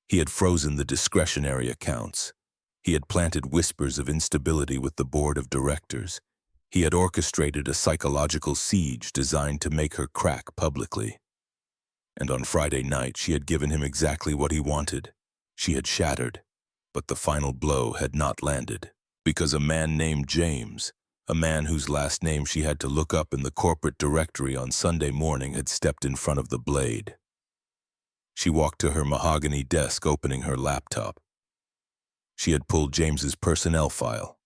He had frozen the discretionary accounts. He had planted whispers of instability with the board of directors. He had orchestrated a psychological siege designed to make her crack publicly. And on Friday night, she had given him exactly what he wanted. She had shattered, but the final blow had not landed, because a man named James, a man whose last name she had to look up in the corporate directory on Sunday morning, had stepped in front of the blade. She walked to her mahogany desk, opening her laptop. She had pulled James's personnel file.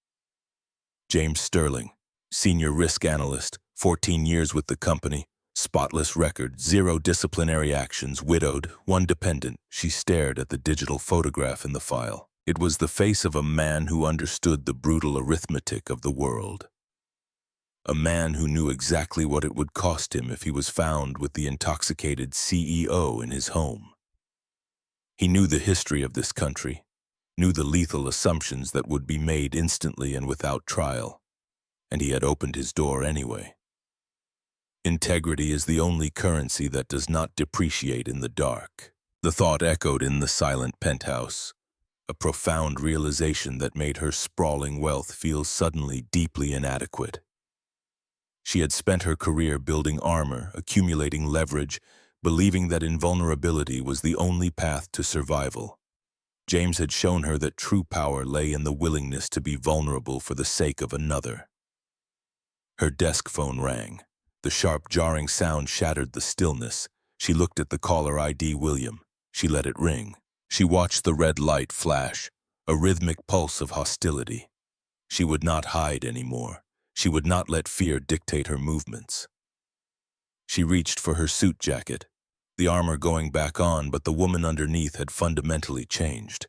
James Sterling, senior risk analyst, 14 years with the company, spotless record, 0 disciplinary actions, widowed, 1 dependent. She stared at the digital photograph in the file. It was the face of a man who understood the brutal arithmetic of the world. A man who knew exactly what it would cost him if he was found with the intoxicated CEO in his home. He knew the history of this country, knew the lethal assumptions that would be made instantly and without trial, and he had opened his door anyway. Integrity is the only currency that does not depreciate in the dark. The thought echoed in the silent penthouse, a profound realization that made her sprawling wealth feel suddenly deeply inadequate. She had spent her career building armor, accumulating leverage, believing that invulnerability was the only path to survival. James had shown her that true power lay in the willingness to be vulnerable for the sake of another. Her desk phone rang. The sharp, jarring sound shattered the stillness. She looked at the caller ID, William. She let it ring. She watched the red light flash, a rhythmic pulse of hostility. She would not hide anymore. She would not let fear dictate her movements. She reached for her suit jacket, the armor going back on, but the woman underneath had fundamentally changed.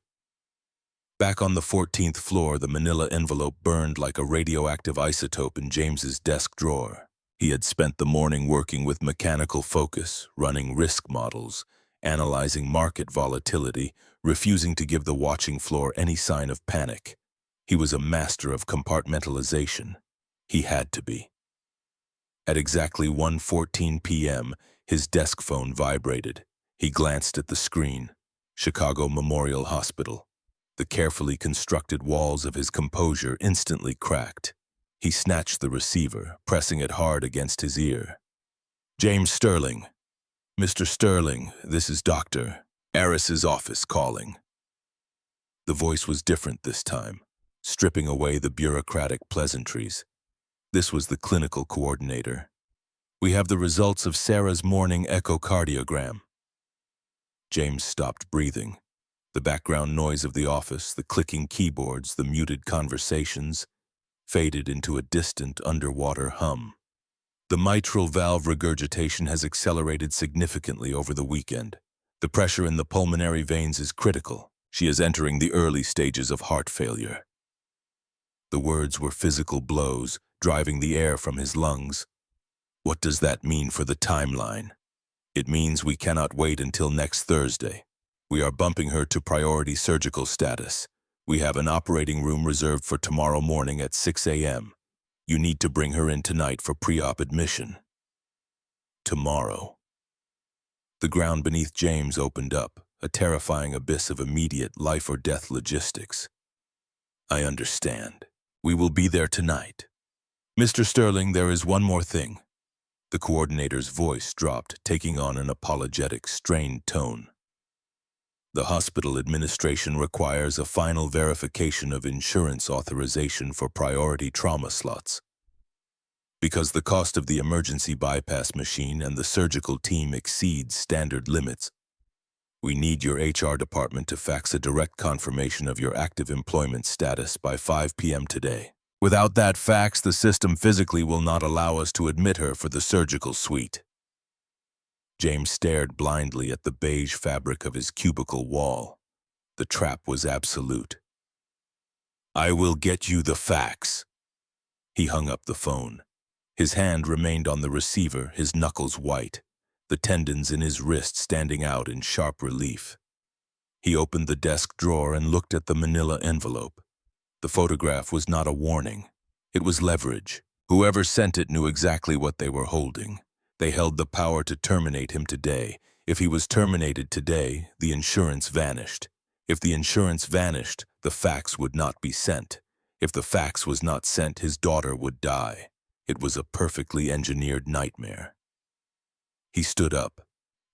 Back on the 14th floor, the manila envelope burned like a radioactive isotope in James's desk drawer. He had spent the morning working with mechanical focus, running risk models, analyzing market volatility, refusing to give the watching floor any sign of panic. He was a master of compartmentalization. He had to be. At exactly 1:14 p.m., his desk phone vibrated. He glanced at the screen. Chicago Memorial Hospital. The carefully constructed walls of his composure instantly cracked. He snatched the receiver, pressing it hard against his ear. James Sterling. Mr. Sterling, this is Dr. Aris's office calling. The voice was different this time, stripping away the bureaucratic pleasantries. This was the clinical coordinator. We have the results of Sarah's morning echocardiogram. James stopped breathing. The background noise of the office, the clicking keyboards, the muted conversations, faded into a distant underwater hum. The mitral valve regurgitation has accelerated significantly over the weekend. The pressure in the pulmonary veins is critical. She is entering the early stages of heart failure. The words were physical blows, driving the air from his lungs. What does that mean for the timeline? It means we cannot wait until next Thursday. We are bumping her to priority surgical status. We have an operating room reserved for tomorrow morning at 6 a.m. You need to bring her in tonight for pre-op admission. Tomorrow. The ground beneath James opened up, a terrifying abyss of immediate life-or-death logistics. I understand. We will be there tonight. Mr. Sterling, there is one more thing. The coordinator's voice dropped, taking on an apologetic, strained tone. The hospital administration requires a final verification of insurance authorization for priority trauma slots. Because the cost of the emergency bypass machine and the surgical team exceeds standard limits, we need your HR department to fax a direct confirmation of your active employment status by 5 p.m. today. Without that fax, the system physically will not allow us to admit her for the surgical suite. James stared blindly at the beige fabric of his cubicle wall. The trap was absolute. I will get you the fax. He hung up the phone. His hand remained on the receiver, his knuckles white, the tendons in his wrist standing out in sharp relief. He opened the desk drawer and looked at the manila envelope. The photograph was not a warning. It was leverage. Whoever sent it knew exactly what they were holding. They held the power to terminate him today. If he was terminated today, the insurance vanished. If the insurance vanished, the fax would not be sent. If the fax was not sent, his daughter would die. It was a perfectly engineered nightmare. He stood up,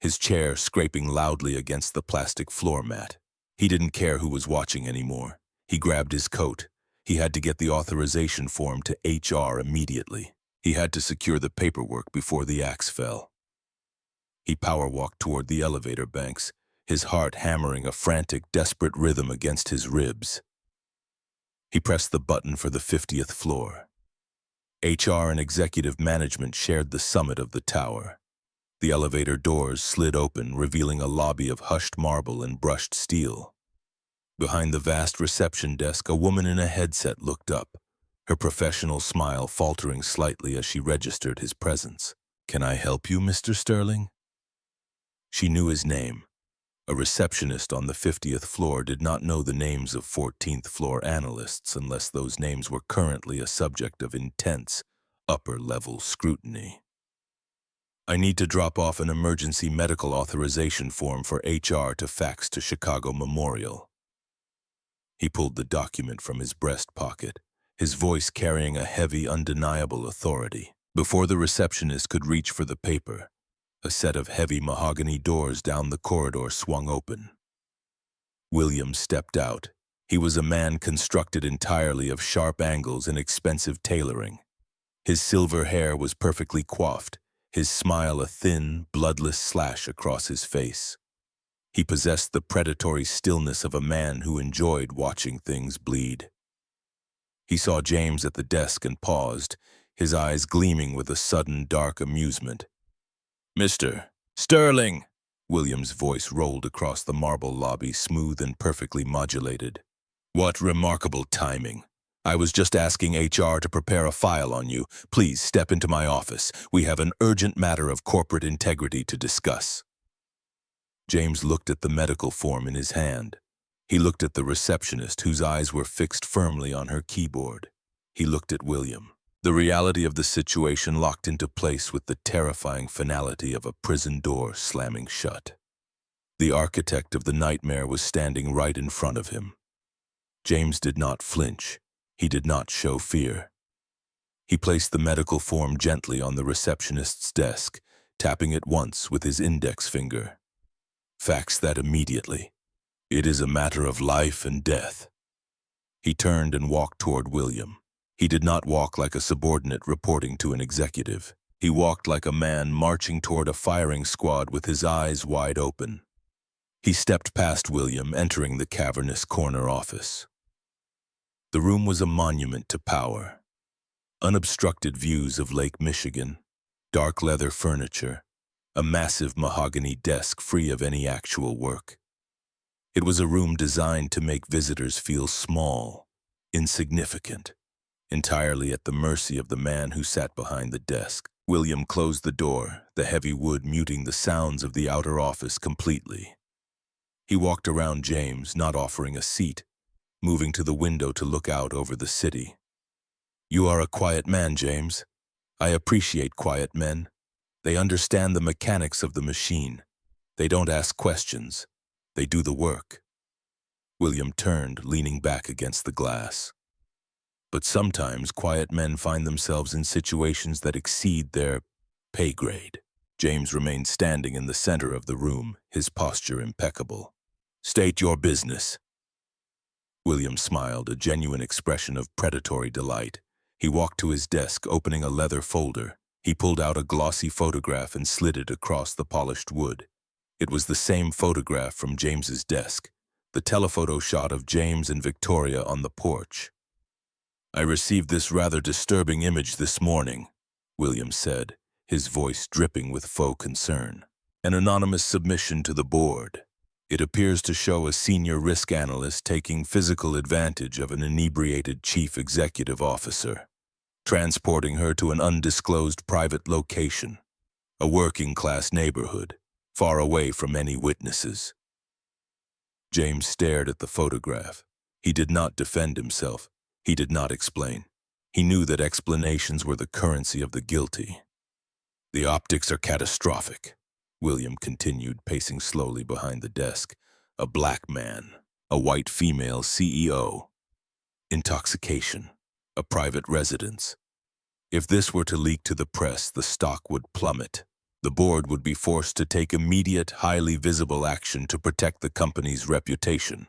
his chair scraping loudly against the plastic floor mat. He didn't care who was watching anymore. He grabbed his coat. He had to get the authorization form to HR immediately. He had to secure the paperwork before the axe fell. He power-walked toward the elevator banks, his heart hammering a frantic, desperate rhythm against his ribs. He pressed the button for the 50th floor. HR and executive management shared the summit of the tower. The elevator doors slid open, revealing a lobby of hushed marble and brushed steel. Behind the vast reception desk, a woman in a headset looked up, her professional smile faltering slightly as she registered his presence. Can I help you, Mr. Sterling? She knew his name. A receptionist on the 50th floor did not know the names of 14th floor analysts unless those names were currently a subject of intense, upper-level scrutiny. I need to drop off an emergency medical authorization form for HR to fax to Chicago Memorial. He pulled the document from his breast pocket, his voice carrying a heavy, undeniable authority. Before the receptionist could reach for the paper, a set of heavy mahogany doors down the corridor swung open. William stepped out. He was a man constructed entirely of sharp angles and expensive tailoring. His silver hair was perfectly coiffed, his smile a thin, bloodless slash across his face. He possessed the predatory stillness of a man who enjoyed watching things bleed. He saw James at the desk and paused, his eyes gleaming with a sudden dark amusement. Mr. Sterling! William's voice rolled across the marble lobby, smooth and perfectly modulated. What remarkable timing. I was just asking HR to prepare a file on you. Please step into my office. We have an urgent matter of corporate integrity to discuss. James looked at the medical form in his hand. He looked at the receptionist, whose eyes were fixed firmly on her keyboard. He looked at William. The reality of the situation locked into place with the terrifying finality of a prison door slamming shut. The architect of the nightmare was standing right in front of him. James did not flinch. He did not show fear. He placed the medical form gently on the receptionist's desk, tapping it once with his index finger. Fax that immediately. It is a matter of life and death. He turned and walked toward William. He did not walk like a subordinate reporting to an executive. He walked like a man marching toward a firing squad with his eyes wide open. He stepped past William, entering the cavernous corner office. The room was a monument to power. Unobstructed views of Lake Michigan, dark leather furniture, a massive mahogany desk free of any actual work. It was a room designed to make visitors feel small, insignificant, entirely at the mercy of the man who sat behind the desk. William closed the door, the heavy wood muting the sounds of the outer office completely. He walked around James, not offering a seat, moving to the window to look out over the city. "You are a quiet man, James. I appreciate quiet men. They understand the mechanics of the machine. They don't ask questions. They do the work." William turned, leaning back against the glass. But sometimes quiet men find themselves in situations that exceed their pay grade. James remained standing in the center of the room, his posture impeccable. "State your business." William smiled, a genuine expression of predatory delight. He walked to his desk, opening a leather folder. He pulled out a glossy photograph and slid it across the polished wood. It was the same photograph from James's desk, the telephoto shot of James and Victoria on the porch. "I received this rather disturbing image this morning," William said, his voice dripping with faux concern. "An anonymous submission to the board. It appears to show a senior risk analyst taking physical advantage of an inebriated chief executive officer, transporting her to an undisclosed private location, a working-class neighborhood, far away from any witnesses." James stared at the photograph. He did not defend himself. He did not explain. He knew that explanations were the currency of the guilty. "The optics are catastrophic," William continued, pacing slowly behind the desk. "A black man, a white female CEO. Intoxication, a private residence. If this were to leak to the press, the stock would plummet. The board would be forced to take immediate, highly visible action to protect the company's reputation.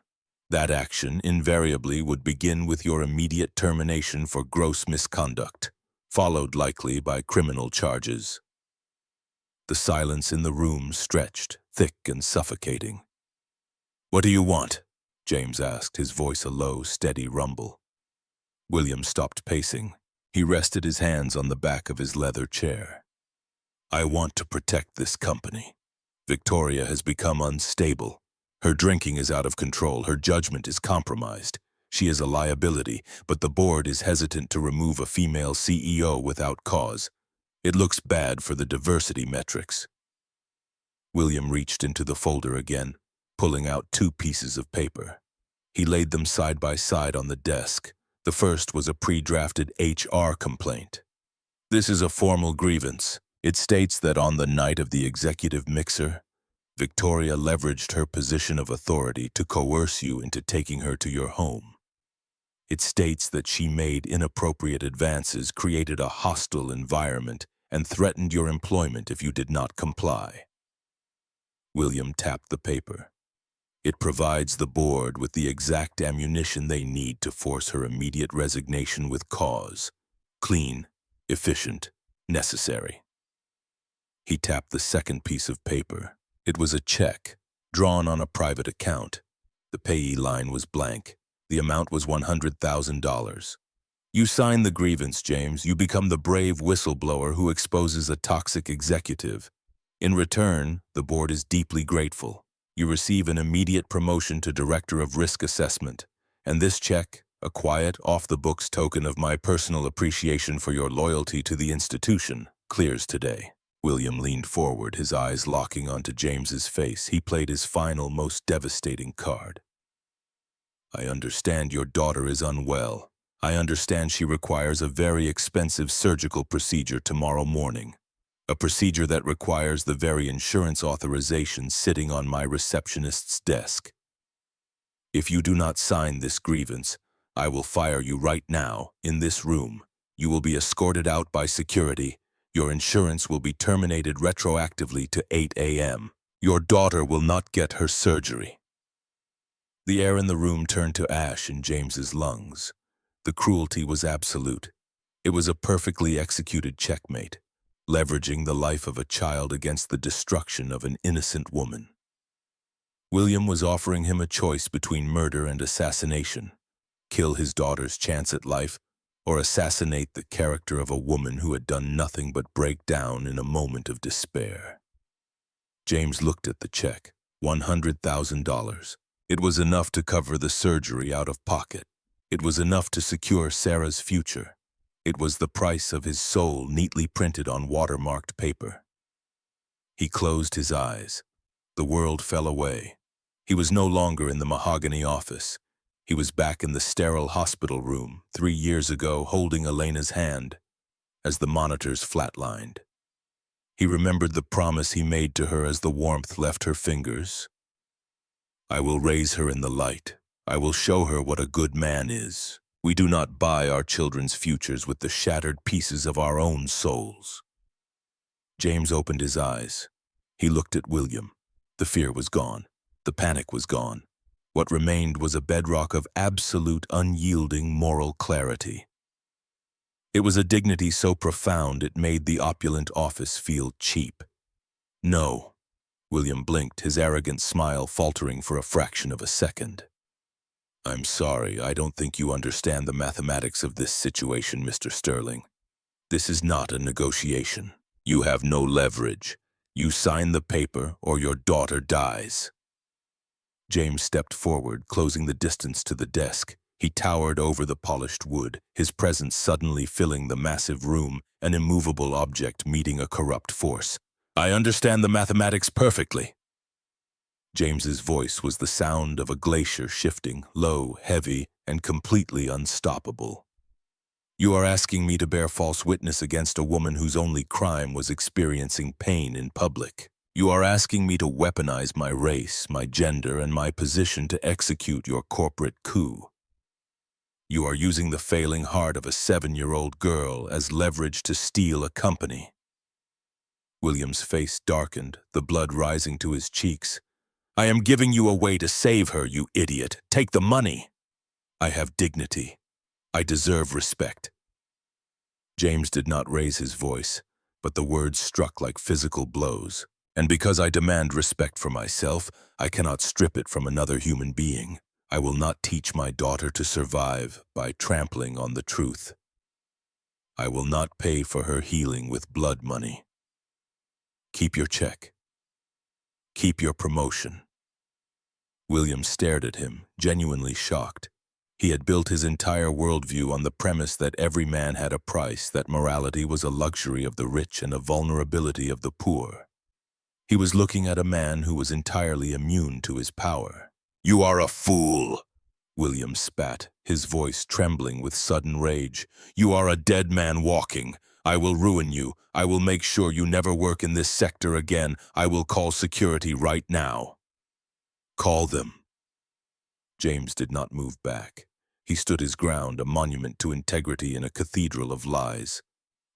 That action invariably would begin with your immediate termination for gross misconduct, followed likely by criminal charges." The silence in the room stretched, thick and suffocating. "What do you want?" James asked, his voice a low, steady rumble. William stopped pacing. He rested his hands on the back of his leather chair. "I want to protect this company. Victoria has become unstable. Her drinking is out of control. Her judgment is compromised. She is a liability, but the board is hesitant to remove a female CEO without cause. It looks bad for the diversity metrics." William reached into the folder again, pulling out 2 pieces of paper. He laid them side by side on the desk. The first was a pre-drafted HR complaint. "This is a formal grievance. It states that on the night of the executive mixer, Victoria leveraged her position of authority to coerce you into taking her to your home. It states that she made inappropriate advances, created a hostile environment, and threatened your employment if you did not comply." William tapped the paper. "It provides the board with the exact ammunition they need to force her immediate resignation with cause. Clean, efficient, necessary." He tapped the second piece of paper. It was a check, drawn on a private account. The payee line was blank. The amount was $100,000. "You sign the grievance, James. You become the brave whistleblower who exposes a toxic executive. In return, the board is deeply grateful. You receive an immediate promotion to Director of Risk Assessment. And this check, a quiet, off-the-books token of my personal appreciation for your loyalty to the institution, clears today." William leaned forward, his eyes locking onto James's face. He played his final, most devastating card. "I understand your daughter is unwell. I understand she requires a very expensive surgical procedure tomorrow morning. A procedure that requires the very insurance authorization sitting on my receptionist's desk. If you do not sign this grievance, I will fire you right now, in this room. You will be escorted out by security. Your insurance will be terminated retroactively to 8 a.m. Your daughter will not get her surgery." The air in the room turned to ash in James's lungs. The cruelty was absolute. It was a perfectly executed checkmate, leveraging the life of a child against the destruction of an innocent woman. William was offering him a choice between murder and assassination. Kill his daughter's chance at life, or assassinate the character of a woman who had done nothing but break down in a moment of despair. James looked at the check, $100,000. It was enough to cover the surgery out of pocket. It was enough to secure Sarah's future. It was the price of his soul neatly printed on watermarked paper. He closed his eyes. The world fell away. He was no longer in the mahogany office. He was back in the sterile hospital room 3 years ago, holding Elena's hand as the monitors flatlined. He remembered the promise he made to her as the warmth left her fingers. I will raise her in the light. I will show her what a good man is. We do not buy our children's futures with the shattered pieces of our own souls. James opened his eyes. He looked at William. The fear was gone. The panic was gone. What remained was a bedrock of absolute, unyielding moral clarity. It was a dignity so profound it made the opulent office feel cheap. No. William blinked, his arrogant smile faltering for a fraction of a second. I'm sorry, I don't think you understand the mathematics of this situation, Mr. Sterling. This is not a negotiation. You have no leverage. You sign the paper or your daughter dies. James stepped forward, closing the distance to the desk. He towered over the polished wood, his presence suddenly filling the massive room, an immovable object meeting a corrupt force. I understand the mathematics perfectly. James's voice was the sound of a glacier shifting, low, heavy, and completely unstoppable. You are asking me to bear false witness against a woman whose only crime was experiencing pain in public. You are asking me to weaponize my race, my gender, and my position to execute your corporate coup. You are using the failing heart of a 7-year-old girl as leverage to steal a company. William's face darkened, the blood rising to his cheeks. I am giving you a way to save her, you idiot. Take the money. I have dignity. I deserve respect. James did not raise his voice, but the words struck like physical blows. And because I demand respect for myself, I cannot strip it from another human being. I will not teach my daughter to survive by trampling on the truth. I will not pay for her healing with blood money. Keep your check. Keep your promotion. William stared at him, genuinely shocked. He had built his entire worldview on the premise that every man had a price, that morality was a luxury of the rich and a vulnerability of the poor. He was looking at a man who was entirely immune to his power. You are a fool, William spat, his voice trembling with sudden rage. You are a dead man walking. I will ruin you. I will make sure you never work in this sector again. I will call security right now. Call them. James did not move back. He stood his ground, a monument to integrity in a cathedral of lies.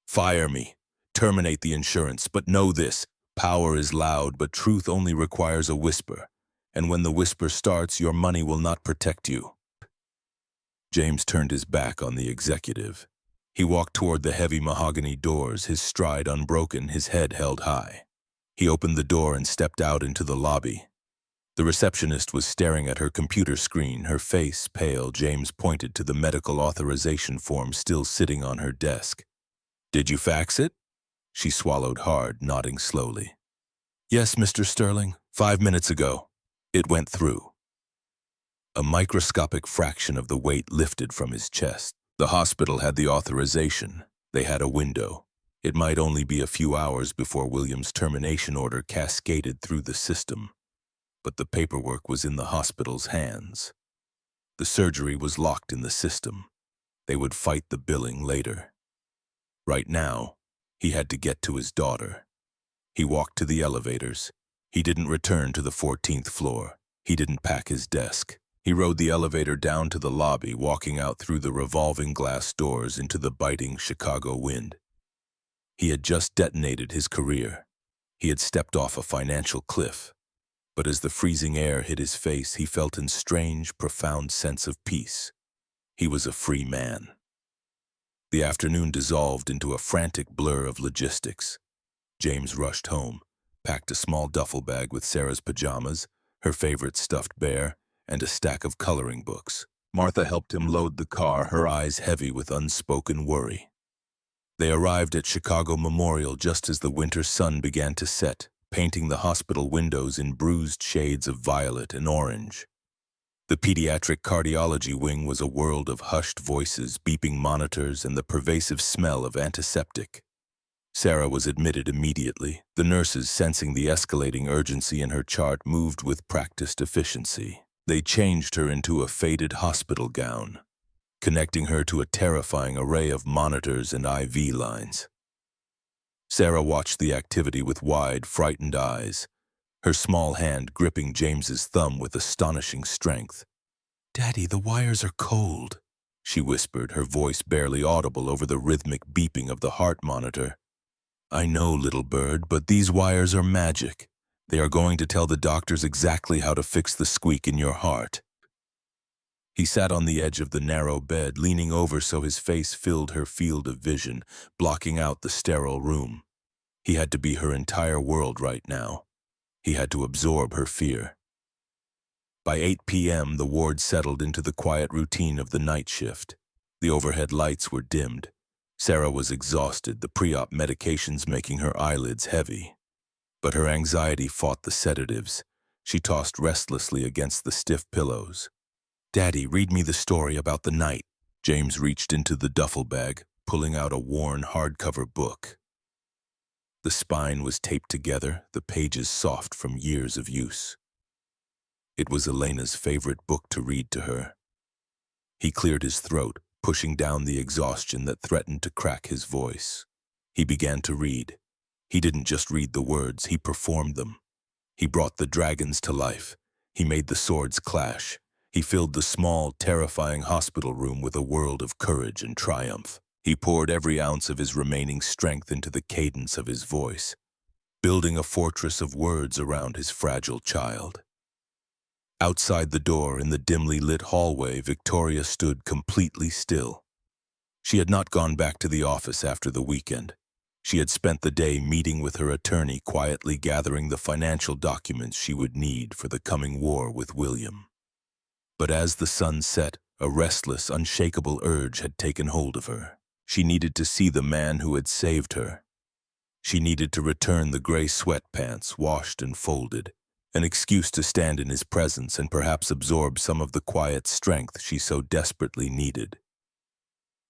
Fire me. Terminate the insurance, but know this. Power is loud, but truth only requires a whisper. And when the whisper starts, your money will not protect you. James turned his back on the executive. He walked toward the heavy mahogany doors, his stride unbroken, his head held high. He opened the door and stepped out into the lobby. The receptionist was staring at her computer screen, her face pale. James pointed to the medical authorization form still sitting on her desk. Did you fax it? She swallowed hard, nodding slowly. Yes, Mr. Sterling, 5 minutes ago. It went through. A microscopic fraction of the weight lifted from his chest. The hospital had the authorization. They had a window. It might only be a few hours before William's termination order cascaded through the system. But the paperwork was in the hospital's hands. The surgery was locked in the system. They would fight the billing later. Right now, he had to get to his daughter. He walked to the elevators. He didn't return to the 14th floor. He didn't pack his desk. He rode the elevator down to the lobby, walking out through the revolving glass doors into the biting Chicago wind. He had just detonated his career. He had stepped off a financial cliff. But as the freezing air hit his face, he felt a strange, profound sense of peace. He was a free man. The afternoon dissolved into a frantic blur of logistics. James rushed home, packed a small duffel bag with Sarah's pajamas, her favorite stuffed bear, and a stack of coloring books. Martha helped him load the car, her eyes heavy with unspoken worry. They arrived at Chicago Memorial just as the winter sun began to set, painting the hospital windows in bruised shades of violet and orange. The pediatric cardiology wing was a world of hushed voices, beeping monitors, and the pervasive smell of antiseptic. Sarah was admitted immediately. The nurses, sensing the escalating urgency in her chart, moved with practiced efficiency. They changed her into a faded hospital gown, connecting her to a terrifying array of monitors and IV lines. Sarah watched the activity with wide, frightened eyes, her small hand gripping James's thumb with astonishing strength. "Daddy, the wires are cold," she whispered, her voice barely audible over the rhythmic beeping of the heart monitor. "I know, little bird, but these wires are magic. They are going to tell the doctors exactly how to fix the squeak in your heart." He sat on the edge of the narrow bed, leaning over so his face filled her field of vision, blocking out the sterile room. He had to be her entire world right now. He had to absorb her fear. By 8 p.m., the ward settled into the quiet routine of the night shift. The overhead lights were dimmed. Sarah was exhausted, the pre-op medications making her eyelids heavy. But her anxiety fought the sedatives. She tossed restlessly against the stiff pillows. "Daddy, read me the story about the night." James reached into the duffel bag, pulling out a worn hardcover book. The spine was taped together, the pages soft from years of use. It was Elena's favorite book to read to her. He cleared his throat, pushing down the exhaustion that threatened to crack his voice. He began to read. He didn't just read the words, he performed them. He brought the dragons to life. He made the swords clash. He filled the small, terrifying hospital room with a world of courage and triumph. He poured every ounce of his remaining strength into the cadence of his voice, building a fortress of words around his fragile child. Outside the door, in the dimly lit hallway, Victoria stood completely still. She had not gone back to the office after the weekend. She had spent the day meeting with her attorney, quietly gathering the financial documents she would need for the coming war with William. But as the sun set, a restless, unshakable urge had taken hold of her. She needed to see the man who had saved her. She needed to return the gray sweatpants, washed and folded, an excuse to stand in his presence and perhaps absorb some of the quiet strength she so desperately needed.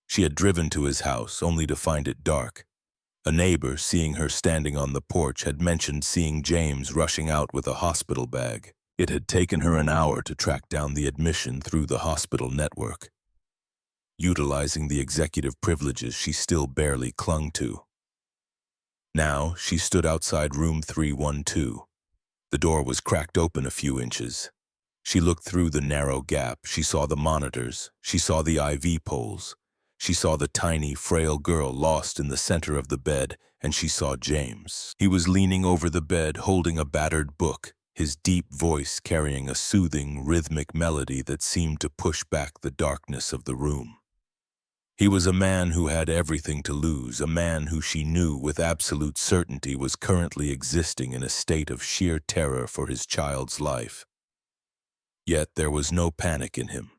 She had driven to his house, only to find it dark. A neighbor, seeing her standing on the porch, had mentioned seeing James rushing out with a hospital bag. It had taken her an hour to track down the admission through the hospital network, utilizing the executive privileges she still barely clung to. Now, she stood outside room 312. The door was cracked open a few inches. She looked through the narrow gap. She saw the monitors. She saw the IV poles. She saw the tiny, frail girl lost in the center of the bed, and she saw James. He was leaning over the bed, holding a battered book, his deep voice carrying a soothing, rhythmic melody that seemed to push back the darkness of the room. He was a man who had everything to lose, a man who she knew with absolute certainty was currently existing in a state of sheer terror for his child's life. Yet there was no panic in him.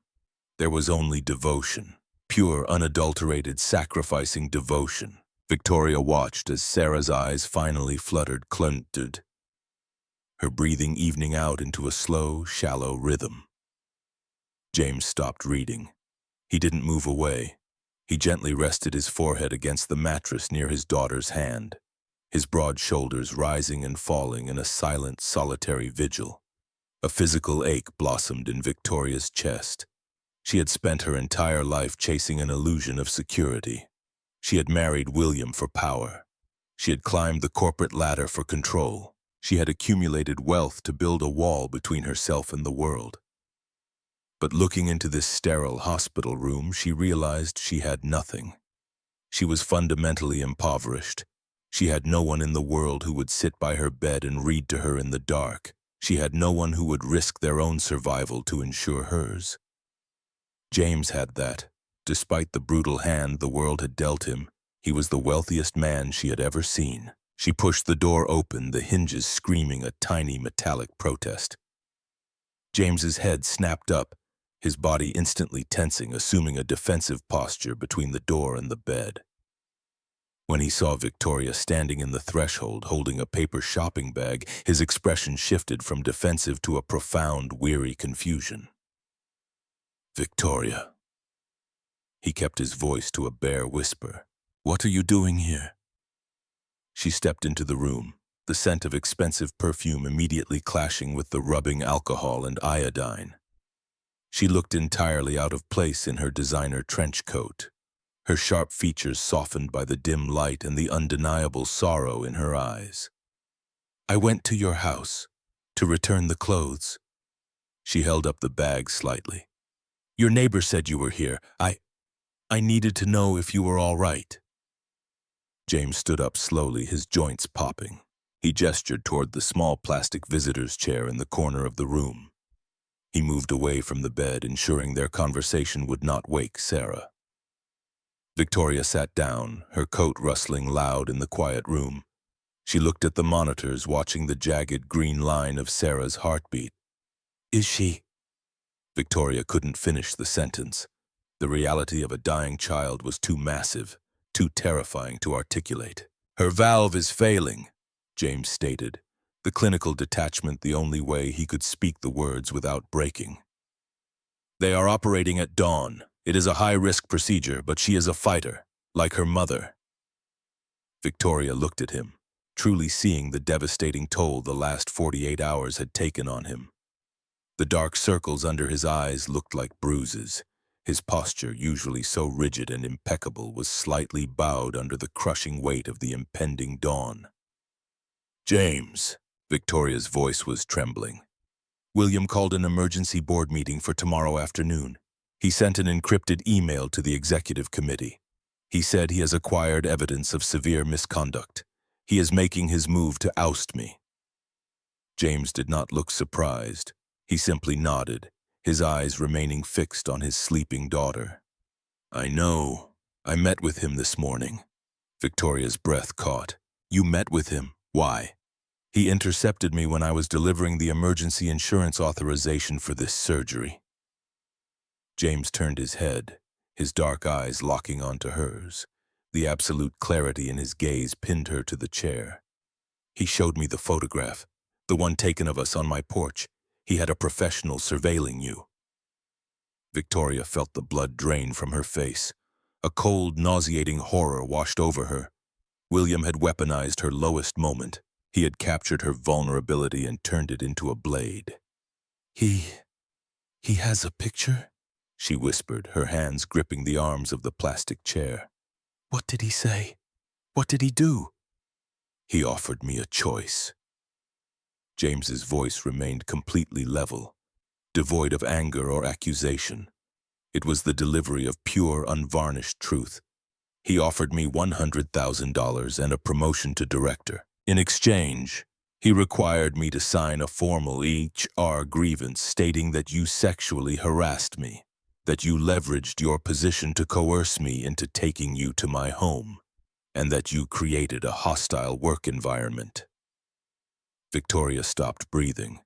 There was only devotion, pure, unadulterated, sacrificing devotion. Victoria watched as Sarah's eyes finally fluttered, clenched, her breathing evening out into a slow, shallow rhythm. James stopped reading. He didn't move away. He gently rested his forehead against the mattress near his daughter's hand, his broad shoulders rising and falling in a silent, solitary vigil. A physical ache blossomed in Victoria's chest. She had spent her entire life chasing an illusion of security. She had married William for power. She had climbed the corporate ladder for control. She had accumulated wealth to build a wall between herself and the world. But looking into this sterile hospital room, she realized she had nothing. She was fundamentally impoverished. She had no one in the world who would sit by her bed and read to her in the dark. She had no one who would risk their own survival to ensure hers. James had that. Despite the brutal hand the world had dealt him, he was the wealthiest man she had ever seen. She pushed the door open, the hinges screaming a tiny metallic protest. James's head snapped up. his body instantly tensing, assuming a defensive posture between the door and the bed. When he saw Victoria standing in the threshold holding a paper shopping bag, his expression shifted from defensive to a profound, weary confusion. "Victoria." He kept his voice to a bare whisper. "What are you doing here?" She stepped into the room, the scent of expensive perfume immediately clashing with the rubbing alcohol and iodine. She looked entirely out of place in her designer trench coat, her sharp features softened by the dim light and the undeniable sorrow in her eyes. "I went to your house to return the clothes." She held up the bag slightly. "Your neighbor said you were here. I needed to know if you were all right." James stood up slowly, his joints popping. He gestured toward the small plastic visitor's chair in the corner of the room. He moved away from the bed, ensuring their conversation would not wake Sarah. Victoria sat down, her coat rustling loud in the quiet room. She looked at the monitors, watching the jagged green line of Sarah's heartbeat. "Is she?" Victoria couldn't finish the sentence. The reality of a dying child was too massive, too terrifying to articulate. "Her valve is failing," James stated, the clinical detachment the only way he could speak the words without breaking. "They are operating at dawn. It is a high-risk procedure, but she is a fighter, like her mother." Victoria looked at him, truly seeing the devastating toll the last 48 hours had taken on him. The dark circles under his eyes looked like bruises. His posture, usually so rigid and impeccable, was slightly bowed under the crushing weight of the impending dawn. "James," Victoria's voice was trembling. "William called an emergency board meeting for tomorrow afternoon. He sent an encrypted email to the executive committee. He said he has acquired evidence of severe misconduct. He is making his move to oust me." James did not look surprised. He simply nodded, his eyes remaining fixed on his sleeping daughter. "I know. I met with him this morning." Victoria's breath caught. "You met with him? Why?" "He intercepted me when I was delivering the emergency insurance authorization for this surgery." James turned his head, his dark eyes locking onto hers. The absolute clarity in his gaze pinned her to the chair. "He showed me the photograph, the one taken of us on my porch. He had a professional surveilling you." Victoria felt the blood drain from her face. A cold, nauseating horror washed over her. William had weaponized her lowest moment. He had captured her vulnerability and turned it into a blade. He has a picture?" she whispered, her hands gripping the arms of the plastic chair. "What did he say? What did he do?" "He offered me a choice." James's voice remained completely level, devoid of anger or accusation. It was the delivery of pure, unvarnished truth. "He offered me $100,000 and a promotion to director. In exchange, he required me to sign a formal HR grievance stating that you sexually harassed me, that you leveraged your position to coerce me into taking you to my home, and that you created a hostile work environment." Victoria stopped breathing.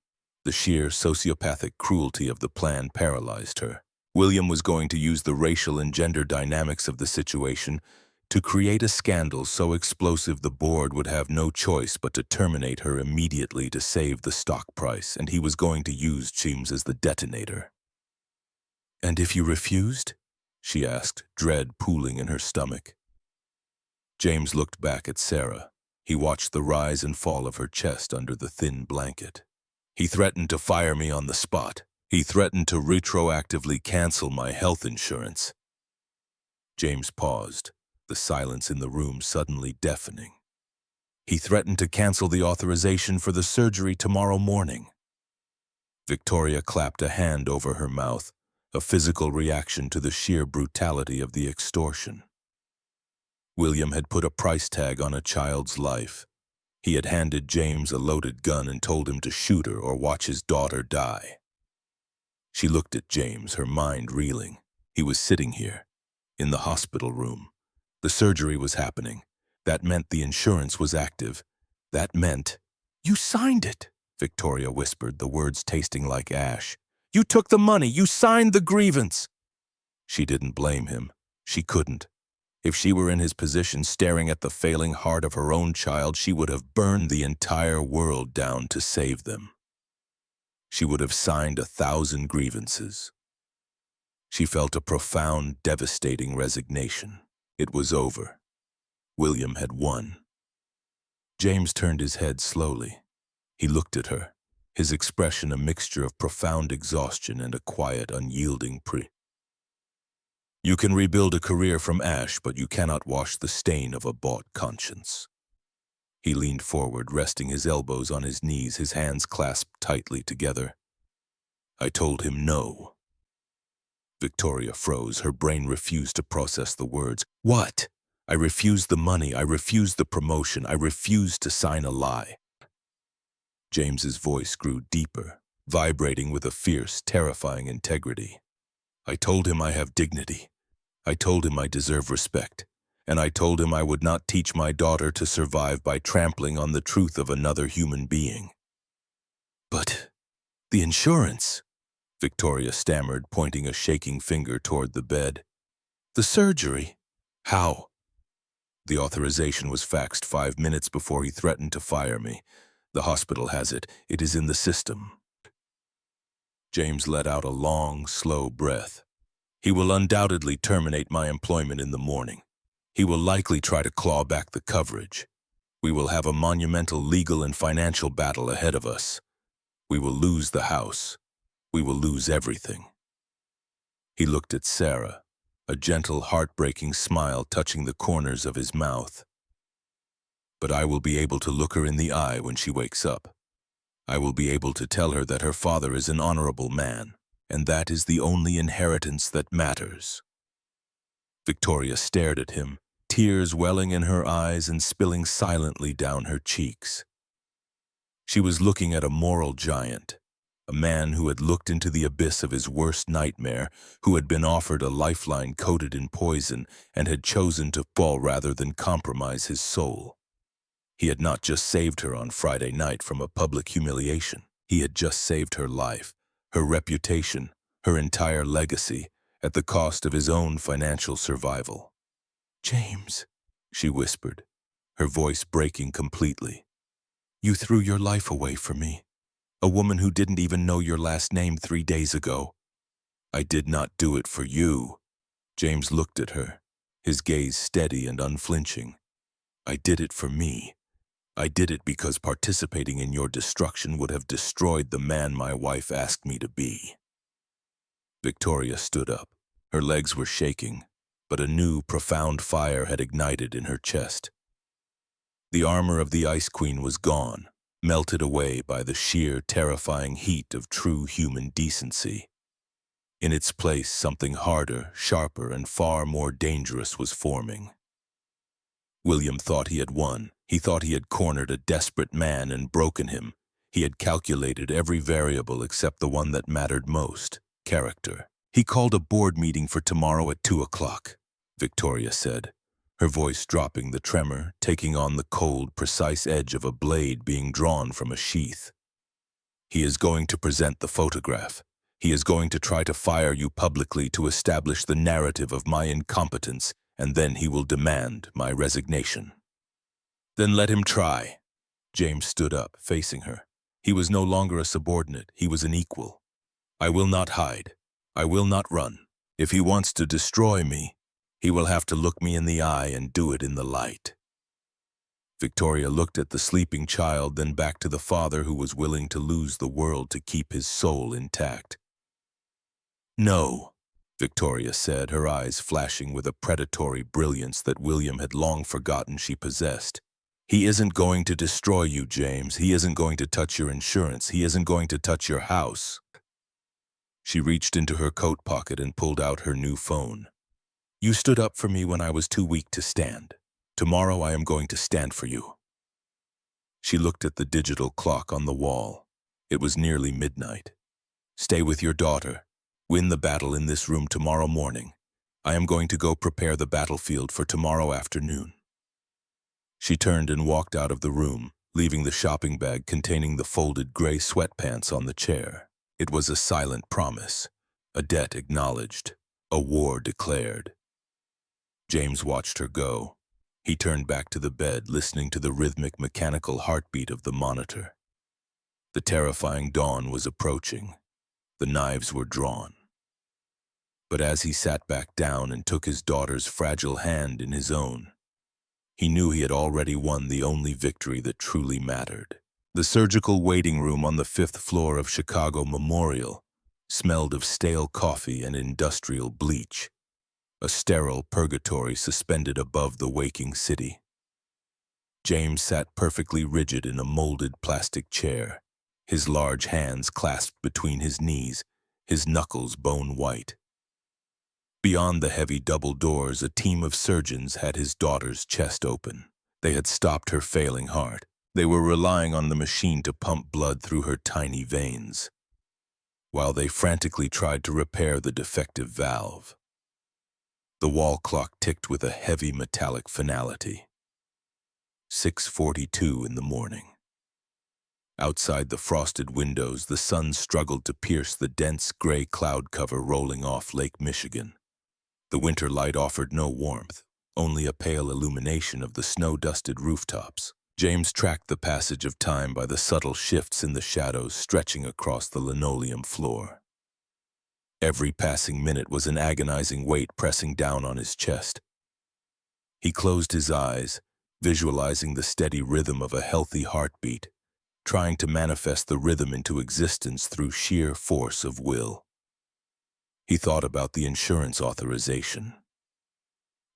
The sheer sociopathic cruelty of the plan paralyzed her. William was going to use the racial and gender dynamics of the situation to create a scandal so explosive the board would have no choice but to terminate her immediately to save the stock price, and he was going to use James as the detonator. "And if you refused?" she asked, dread pooling in her stomach. James looked back at Sarah. He watched the rise and fall of her chest under the thin blanket. "He threatened to fire me on the spot. He threatened to retroactively cancel my health insurance." James paused, the silence in the room suddenly deafening. "He threatened to cancel the authorization for the surgery tomorrow morning." Victoria clapped a hand over her mouth, a physical reaction to the sheer brutality of the extortion. William had put a price tag on a child's life. He had handed James a loaded gun and told him to shoot her or watch his daughter die. She looked at James, her mind reeling. He was sitting here, in the hospital room. The surgery was happening. That meant the insurance was active. That meant— "You signed it," Victoria whispered, the words tasting like ash. You took the money. You signed the grievance. She didn't blame him. She couldn't. If she were in his position, staring at the failing heart of her own child, she would have burned the entire world down to save them. She would have signed 1,000 grievances. She felt a profound, devastating resignation. It was over. William had won. James turned his head slowly. He looked at her, his expression a mixture of profound exhaustion and a quiet, unyielding You can rebuild a career from ash, but you cannot wash the stain of a bought conscience. He leaned forward, resting his elbows on his knees, his hands clasped tightly together. I told him no. Victoria froze. Her brain refused to process the words. What? I refused the money. I refused the promotion. I refused to sign a lie. James's voice grew deeper, vibrating with a fierce, terrifying integrity. I told him I have dignity. I told him I deserve respect. And I told him I would not teach my daughter to survive by trampling on the truth of another human being. But the insurance, Victoria stammered, pointing a shaking finger toward the bed. The surgery. How? The authorization was faxed 5 minutes before he threatened to fire me. The hospital has it. It is in the system. James let out a long, slow breath. He will undoubtedly terminate my employment in the morning. He will likely try to claw back the coverage. We will have a monumental legal and financial battle ahead of us. We will lose the house. We will lose everything. He looked at Sarah, a gentle, heartbreaking smile touching the corners of his mouth. But I will be able to look her in the eye when she wakes up. I will be able to tell her that her father is an honorable man, and that is the only inheritance that matters. Victoria stared at him, tears welling in her eyes and spilling silently down her cheeks. She was looking at a moral giant, a man who had looked into the abyss of his worst nightmare, who had been offered a lifeline coated in poison and had chosen to fall rather than compromise his soul. He had not just saved her on Friday night from a public humiliation. He had just saved her life, her reputation, her entire legacy, at the cost of his own financial survival. James, she whispered, her voice breaking completely. You threw your life away for me, a woman who didn't even know your last name 3 days ago. I did not do it for you. James looked at her, his gaze steady and unflinching. I did it for me. I did it because participating in your destruction would have destroyed the man my wife asked me to be. Victoria stood up. Her legs were shaking, but a new, profound fire had ignited in her chest. The armor of the Ice Queen was gone, melted away by the sheer, terrifying heat of true human decency. In its place, something harder, sharper, and far more dangerous was forming. William thought he had won. He thought he had cornered a desperate man and broken him. He had calculated every variable except the one that mattered most, character. He called a board meeting for tomorrow at 2 o'clock, Victoria said, her voice dropping, the tremor taking on the cold, precise edge of a blade being drawn from a sheath. He is going to present the photograph. He is going to try to fire you publicly to establish the narrative of my incompetence, and then he will demand my resignation. Then let him try. James stood up, facing her. He was no longer a subordinate. He was an equal. I will not hide. I will not run. If he wants to destroy me, he will have to look me in the eye and do it in the light. Victoria looked at the sleeping child, then back to the father who was willing to lose the world to keep his soul intact. No, Victoria said, her eyes flashing with a predatory brilliance that William had long forgotten she possessed. He isn't going to destroy you, James. He isn't going to touch your insurance. He isn't going to touch your house. She reached into her coat pocket and pulled out her new phone. You stood up for me when I was too weak to stand. Tomorrow I am going to stand for you. She looked at the digital clock on the wall. It was nearly midnight. Stay with your daughter. Win the battle in this room tomorrow morning. I am going to go prepare the battlefield for tomorrow afternoon. She turned and walked out of the room, leaving the shopping bag containing the folded gray sweatpants on the chair. It was a silent promise, a debt acknowledged, a war declared. James watched her go. He turned back to the bed, listening to the rhythmic, mechanical heartbeat of the monitor. The terrifying dawn was approaching. The knives were drawn. But as he sat back down and took his daughter's fragile hand in his own, he knew he had already won the only victory that truly mattered. The surgical waiting room on the 5th floor of Chicago Memorial smelled of stale coffee and industrial bleach, a sterile purgatory suspended above the waking city. James sat perfectly rigid in a molded plastic chair, his large hands clasped between his knees, his knuckles bone white. Beyond the heavy double doors, a team of surgeons had his daughter's chest open. They had stopped her failing heart. They were relying on the machine to pump blood through her tiny veins, while they frantically tried to repair the defective valve. The wall clock ticked with a heavy metallic finality. 6:42 in the morning. Outside the frosted windows, the sun struggled to pierce the dense gray cloud cover rolling off Lake Michigan. The winter light offered no warmth, only a pale illumination of the snow-dusted rooftops. James tracked the passage of time by the subtle shifts in the shadows stretching across the linoleum floor. Every passing minute was an agonizing weight pressing down on his chest. He closed his eyes, visualizing the steady rhythm of a healthy heartbeat, trying to manifest the rhythm into existence through sheer force of will. He thought about the insurance authorization.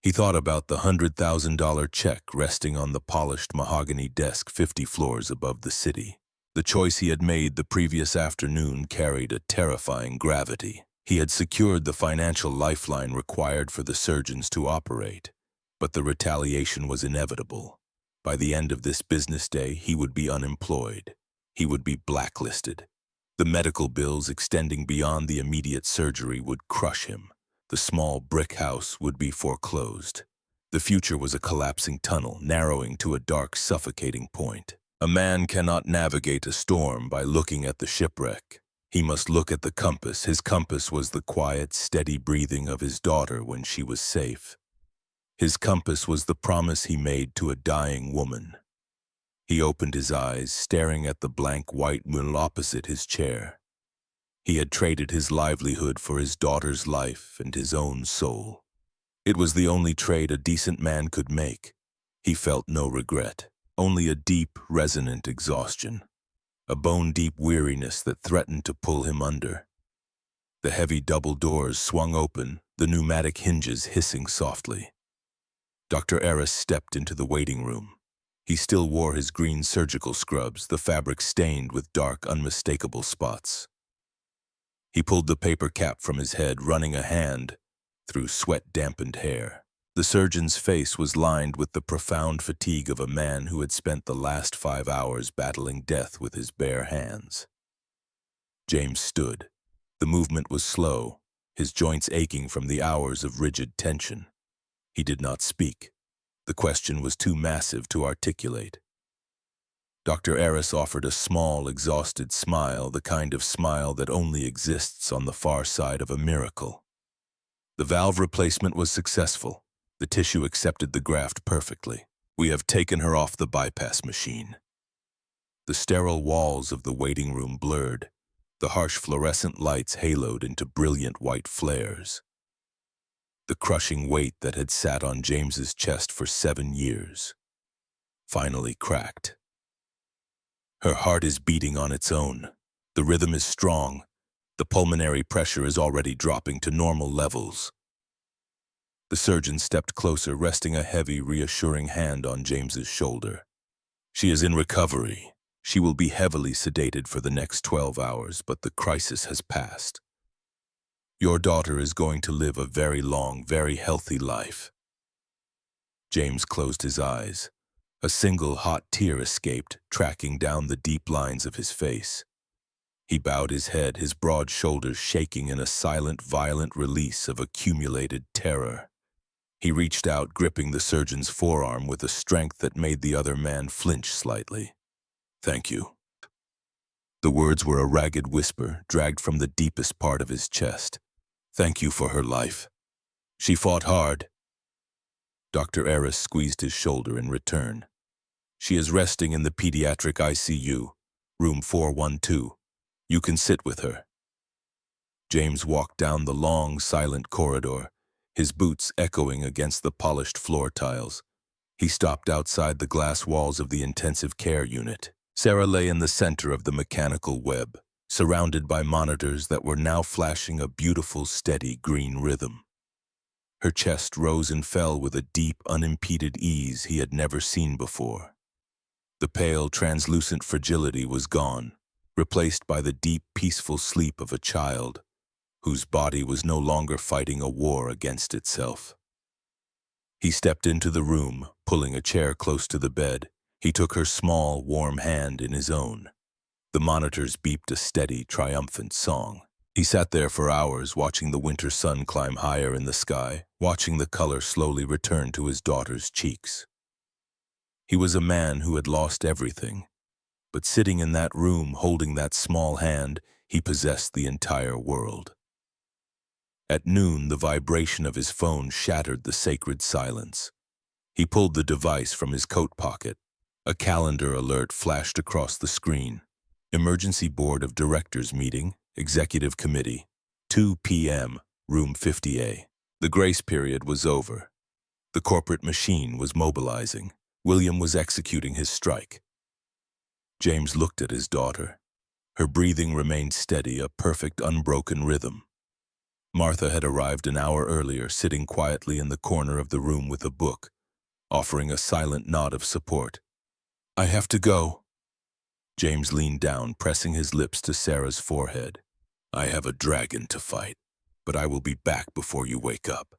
He thought about the $100,000 check resting on the polished mahogany desk 50 floors above the city. The choice he had made the previous afternoon carried a terrifying gravity. He had secured the financial lifeline required for the surgeons to operate, but the retaliation was inevitable. By the end of this business day, he would be unemployed. He would be blacklisted. The medical bills extending beyond the immediate surgery would crush him. The small brick house would be foreclosed. The future was a collapsing tunnel, narrowing to a dark, suffocating point. A man cannot navigate a storm by looking at the shipwreck. He must look at the compass. His compass was the quiet, steady breathing of his daughter when she was safe. His compass was the promise he made to a dying woman. He opened his eyes, staring at the blank white moon opposite his chair. He had traded his livelihood for his daughter's life and his own soul. It was the only trade a decent man could make. He felt no regret, only a deep, resonant exhaustion, a bone-deep weariness that threatened to pull him under. The heavy double doors swung open, the pneumatic hinges hissing softly. Dr. Eris stepped into the waiting room. He still wore his green surgical scrubs, the fabric stained with dark, unmistakable spots. He pulled the paper cap from his head, running a hand through sweat-dampened hair. The surgeon's face was lined with the profound fatigue of a man who had spent the last 5 hours battling death with his bare hands. James stood. The movement was slow, his joints aching from the hours of rigid tension. He did not speak. The question was too massive to articulate. Dr. Eris offered a small, exhausted smile, the kind of smile that only exists on the far side of a miracle. The valve replacement was successful. The tissue accepted the graft perfectly. We have taken her off the bypass machine. The sterile walls of the waiting room blurred. The harsh fluorescent lights haloed into brilliant white flares. The crushing weight that had sat on James's chest for 7 years finally cracked. Her heart is beating on its own. The rhythm is strong. The pulmonary pressure is already dropping to normal levels. The surgeon stepped closer, resting a heavy, reassuring hand on James's shoulder. She is in recovery. She will be heavily sedated for the next 12 hours, but the crisis has passed. Your daughter is going to live a very long, very healthy life. James closed his eyes. A single hot tear escaped, tracking down the deep lines of his face. He bowed his head, his broad shoulders shaking in a silent, violent release of accumulated terror. He reached out, gripping the surgeon's forearm with a strength that made the other man flinch slightly. Thank you. The words were a ragged whisper dragged from the deepest part of his chest. Thank you for her life. She fought hard. Dr. Eris squeezed his shoulder in return. She is resting in the pediatric ICU, room 412. You can sit with her. James walked down the long, silent corridor, his boots echoing against the polished floor tiles. He stopped outside the glass walls of the intensive care unit. Sarah lay in the center of the mechanical web, surrounded by monitors that were now flashing a beautiful, steady green rhythm. Her chest rose and fell with a deep, unimpeded ease he had never seen before. The pale, translucent fragility was gone, replaced by the deep, peaceful sleep of a child whose body was no longer fighting a war against itself. He stepped into the room, pulling a chair close to the bed. He took her small, warm hand in his own. The monitors beeped a steady, triumphant song. He sat there for hours, watching the winter sun climb higher in the sky, watching the color slowly return to his daughter's cheeks. He was a man who had lost everything, but sitting in that room, holding that small hand, he possessed the entire world. At noon, the vibration of his phone shattered the sacred silence. He pulled the device from his coat pocket. A calendar alert flashed across the screen. Emergency Board of Directors meeting, Executive Committee, 2 p.m., room 50A. The grace period was over. The corporate machine was mobilizing. William was executing his strike. James looked at his daughter. Her breathing remained steady, a perfect, unbroken rhythm. Martha had arrived an hour earlier, sitting quietly in the corner of the room with a book, offering a silent nod of support. I have to go. James leaned down, pressing his lips to Sarah's forehead. I have a dragon to fight, but I will be back before you wake up.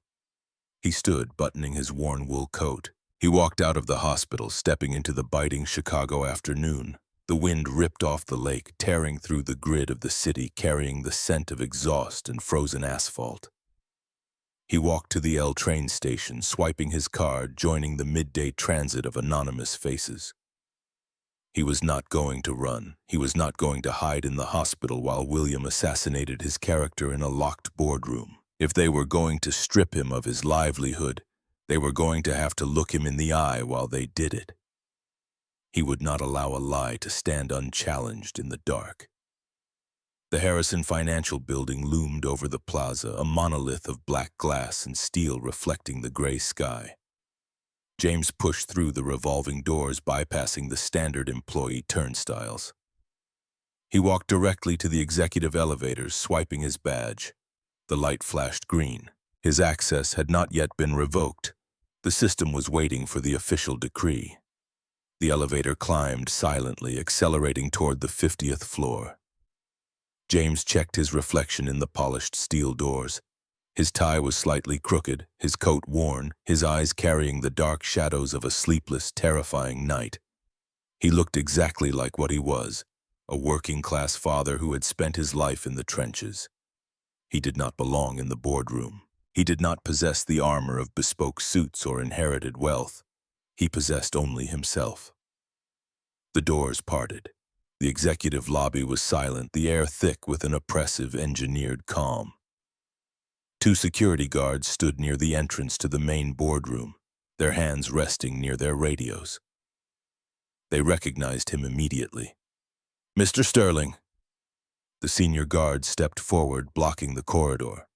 He stood, buttoning his worn wool coat. He walked out of the hospital, stepping into the biting Chicago afternoon. The wind ripped off the lake, tearing through the grid of the city, carrying the scent of exhaust and frozen asphalt. He walked to the L train station, swiping his card, joining the midday transit of anonymous faces. He was not going to run. He was not going to hide in the hospital while William assassinated his character in a locked boardroom. If they were going to strip him of his livelihood, they were going to have to look him in the eye while they did it. He would not allow a lie to stand unchallenged in the dark. The Harrison Financial Building loomed over the plaza, a monolith of black glass and steel reflecting the gray sky. James pushed through the revolving doors, bypassing the standard employee turnstiles. He walked directly to the executive elevators, swiping his badge. The light flashed green. His access had not yet been revoked. The system was waiting for the official decree. The elevator climbed silently, accelerating toward the 50th floor. James checked his reflection in the polished steel doors. His tie was slightly crooked, his coat worn, his eyes carrying the dark shadows of a sleepless, terrifying night. He looked exactly like what he was, a working-class father who had spent his life in the trenches. He did not belong in the boardroom. He did not possess the armor of bespoke suits or inherited wealth. He possessed only himself. The doors parted. The executive lobby was silent, the air thick with an oppressive, engineered calm. 2 security guards stood near the entrance to the main boardroom, their hands resting near their radios. They recognized him immediately. Mr. Sterling. The senior guard stepped forward, blocking the corridor.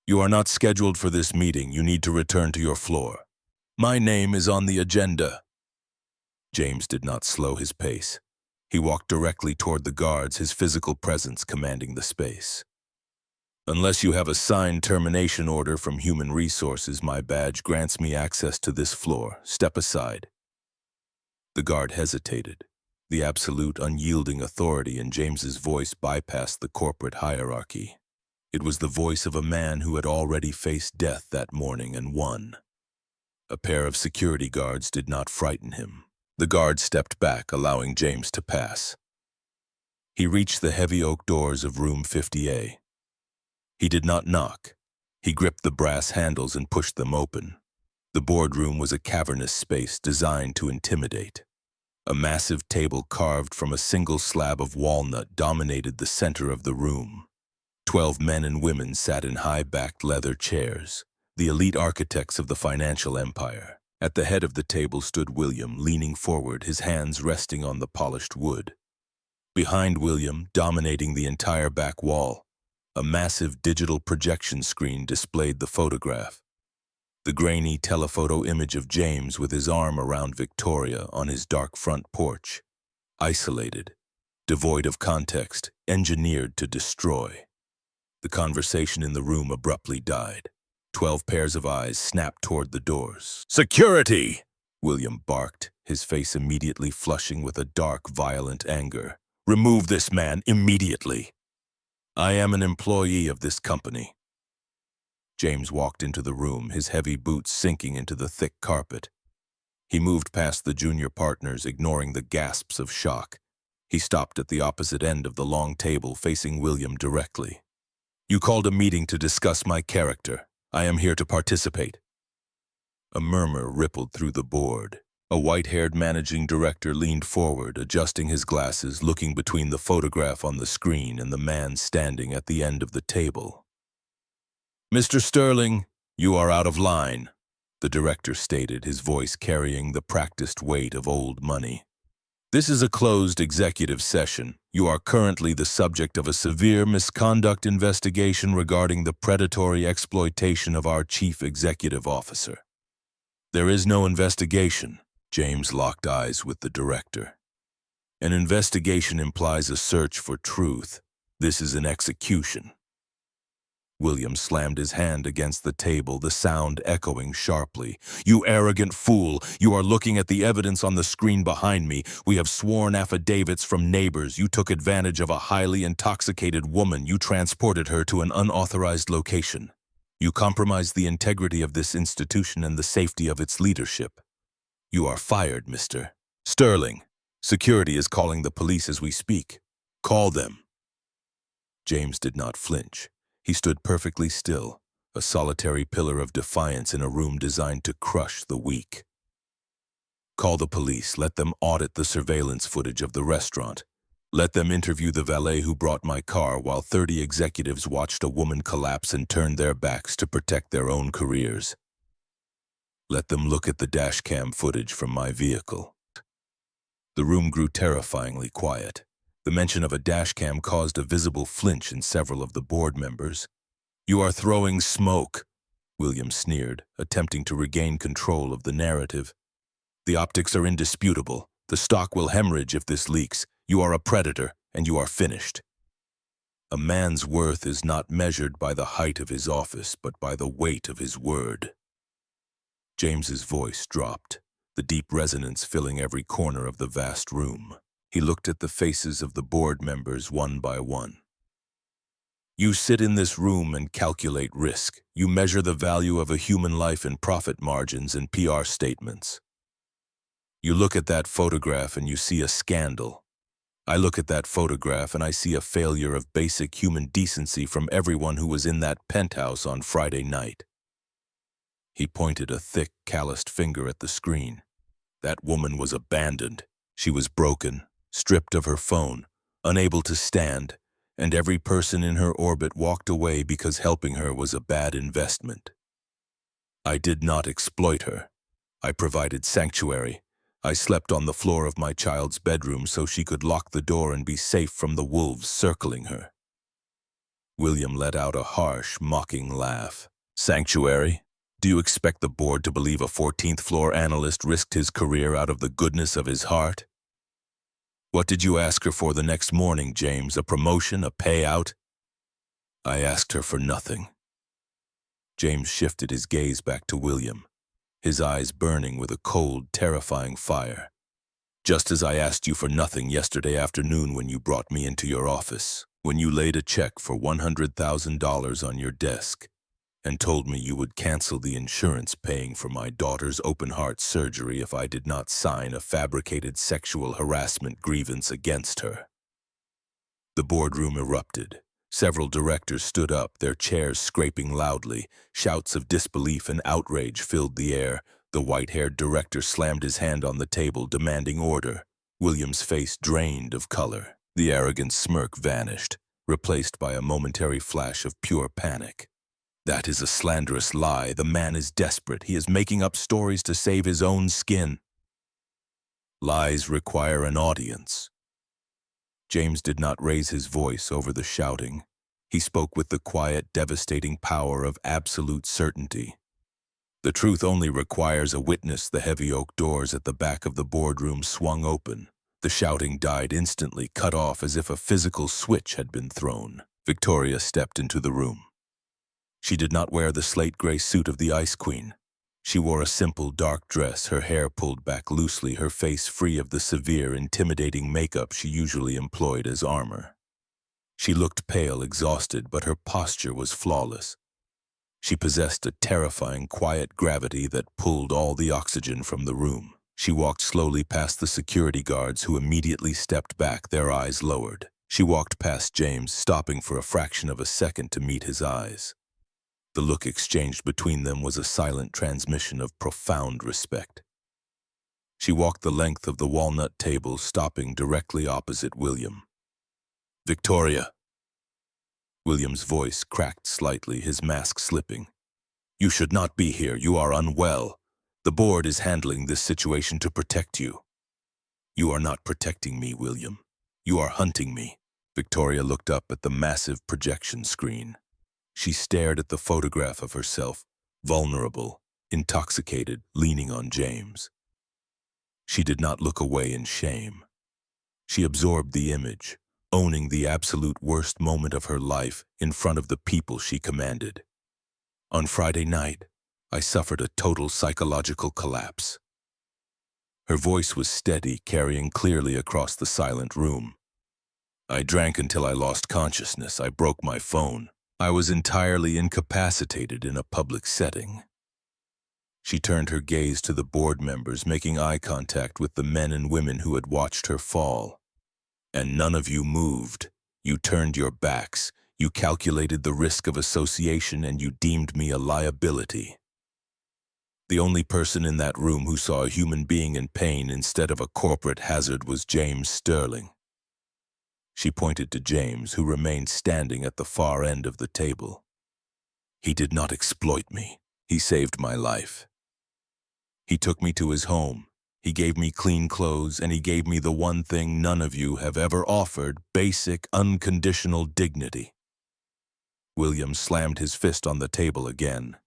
You are not scheduled for this meeting. You need to return to your floor. My name is on the agenda. James did not slow his pace. He walked directly toward the guards, his physical presence commanding the space. Unless you have a signed termination order from Human Resources, my badge grants me access to this floor. Step aside. The guard hesitated. The absolute, unyielding authority in James's voice bypassed the corporate hierarchy. It was the voice of a man who had already faced death that morning and won. A pair of security guards did not frighten him. The guard stepped back, allowing James to pass. He reached the heavy oak doors of room 50A. He did not knock. He gripped the brass handles and pushed them open. The boardroom was a cavernous space designed to intimidate. A massive table carved from a single slab of walnut dominated the center of the room. 12 men and women sat in high-backed leather chairs, the elite architects of the financial empire. At the head of the table stood William, leaning forward, his hands resting on the polished wood. Behind William, dominating the entire back wall, a massive digital projection screen displayed the photograph. The grainy telephoto image of James with his arm around Victoria on his dark front porch. Isolated, devoid of context, engineered to destroy. The conversation in the room abruptly died. 12 pairs of eyes snapped toward the doors. "Security!" William barked, his face immediately flushing with a dark, violent anger. "Remove this man immediately. I am an employee of this company." James walked into the room, his heavy boots sinking into the thick carpet. He moved past the junior partners, ignoring the gasps of shock. He stopped at the opposite end of the long table, facing William directly. "You called a meeting to discuss my character. I am here to participate." A murmur rippled through the board. A white-haired managing director leaned forward, adjusting his glasses, looking between the photograph on the screen and the man standing at the end of the table. "Mr. Sterling, you are out of line," the director stated, his voice carrying the practiced weight of old money. "This is a closed executive session. You are currently the subject of a severe misconduct investigation regarding the predatory exploitation of our chief executive officer." "There is no investigation." James locked eyes with the director. "An investigation implies a search for truth. This is an execution." William slammed his hand against the table, the sound echoing sharply. "You arrogant fool! You are looking at the evidence on the screen behind me. We have sworn affidavits from neighbors. You took advantage of a highly intoxicated woman. You transported her to an unauthorized location. You compromised the integrity of this institution and the safety of its leadership. You are fired, Mr. Sterling. Security is calling the police as we speak. Call them." James did not flinch. He stood perfectly still, a solitary pillar of defiance in a room designed to crush the weak. "Call the police. Let them audit the surveillance footage of the restaurant. Let them interview the valet who brought my car while 30 executives watched a woman collapse and turned their backs to protect their own careers. Let them look at the dashcam footage from my vehicle." The room grew terrifyingly quiet. The mention of a dashcam caused a visible flinch in several of the board members. "You are throwing smoke," William sneered, attempting to regain control of the narrative. "The optics are indisputable. The stock will hemorrhage if this leaks. You are a predator, and you are finished." A man's worth is not measured by the height of his office, but by the weight of his word. James's voice dropped, the deep resonance filling every corner of the vast room. He looked at the faces of the board members one by one. "You sit in this room and calculate risk. You measure the value of a human life in profit margins and PR statements. You look at that photograph and you see a scandal. I look at that photograph and I see a failure of basic human decency from everyone who was in that penthouse on Friday night." He pointed a thick, calloused finger at the screen. "That woman was abandoned. She was broken, stripped of her phone, unable to stand, and every person in her orbit walked away because helping her was a bad investment. I did not exploit her. I provided sanctuary. I slept on the floor of my child's bedroom so she could lock the door and be safe from the wolves circling her." William let out a harsh, mocking laugh. "Sanctuary? Do you expect the board to believe a 14th floor analyst risked his career out of the goodness of his heart? What did you ask her for the next morning, James? A promotion, a payout?" "I asked her for nothing." James shifted his gaze back to William, his eyes burning with a cold, terrifying fire. "Just as I asked you for nothing yesterday afternoon when you brought me into your office, when you laid a check for $100,000 on your desk and told me you would cancel the insurance paying for my daughter's open-heart surgery if I did not sign a fabricated sexual harassment grievance against her." The boardroom erupted. Several directors stood up, their chairs scraping loudly. Shouts of disbelief and outrage filled the air. The white-haired director slammed his hand on the table, demanding order. William's face drained of color. The arrogant smirk vanished, replaced by a momentary flash of pure panic. That is a slanderous lie. The man is desperate. He is making up stories to save his own skin. Lies require an audience. James did not raise his voice over the shouting. He spoke with the quiet, devastating power of absolute certainty. The truth only requires a witness. The heavy oak doors at the back of the boardroom swung open. The shouting died instantly, cut off as if a physical switch had been thrown. Victoria stepped into the room. She did not wear the slate-gray suit of the Ice Queen. She wore a simple, dark dress, her hair pulled back loosely, her face free of the severe, intimidating makeup she usually employed as armor. She looked pale, exhausted, but her posture was flawless. She possessed a terrifying, quiet gravity that pulled all the oxygen from the room. She walked slowly past the security guards, who immediately stepped back, their eyes lowered. She walked past James, stopping for a fraction of a second to meet his eyes. The look exchanged between them was a silent transmission of profound respect. She walked the length of the walnut table, stopping directly opposite William. "Victoria." William's voice cracked slightly, his mask slipping. "You should not be here. You are unwell. The board is handling this situation to protect you." "You are not protecting me, William. You are hunting me." Victoria looked up at the massive projection screen. She stared at the photograph of herself, vulnerable, intoxicated, leaning on James. She did not look away in shame. She absorbed the image, owning the absolute worst moment of her life in front of the people she commanded. "On Friday night, I suffered a total psychological collapse." Her voice was steady, carrying clearly across the silent room. "I drank until I lost consciousness. I broke my phone. I was entirely incapacitated in a public setting." She turned her gaze to the board members, making eye contact with the men and women who had watched her fall. "And none of you moved. You turned your backs. You calculated the risk of association, and you deemed me a liability." The only person in that room who saw a human being in pain instead of a corporate hazard was James Sterling. She pointed to James, who remained standing at the far end of the table. "He did not exploit me. He saved my life. He took me to his home. He gave me clean clothes, and he gave me the one thing none of you have ever offered: basic, unconditional dignity." William slammed his fist on the table again.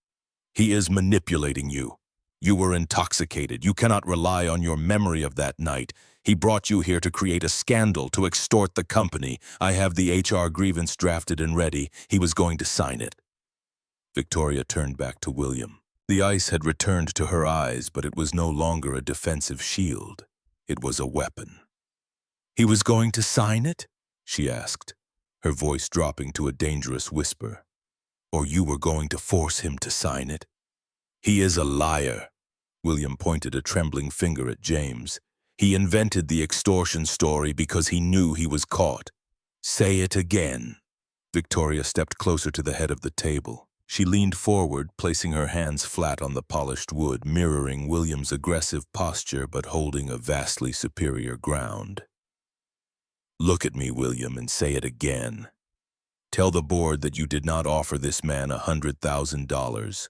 "He is manipulating you. You were intoxicated. You cannot rely on your memory of that night. He brought you here to create a scandal, to extort the company. I have the HR grievance drafted and ready. He was going to sign it." Victoria turned back to William. The ice had returned to her eyes, but it was no longer a defensive shield. It was a weapon. "He was going to sign it?" she asked, her voice dropping to a dangerous whisper. "Or you were going to force him to sign it?" "He is a liar." William pointed a trembling finger at James. "He invented the extortion story because he knew he was caught." "Say it again." Victoria stepped closer to the head of the table. She leaned forward, placing her hands flat on the polished wood, mirroring William's aggressive posture but holding a vastly superior ground. "Look at me, William, and say it again. Tell the board that you did not offer this man $100,000.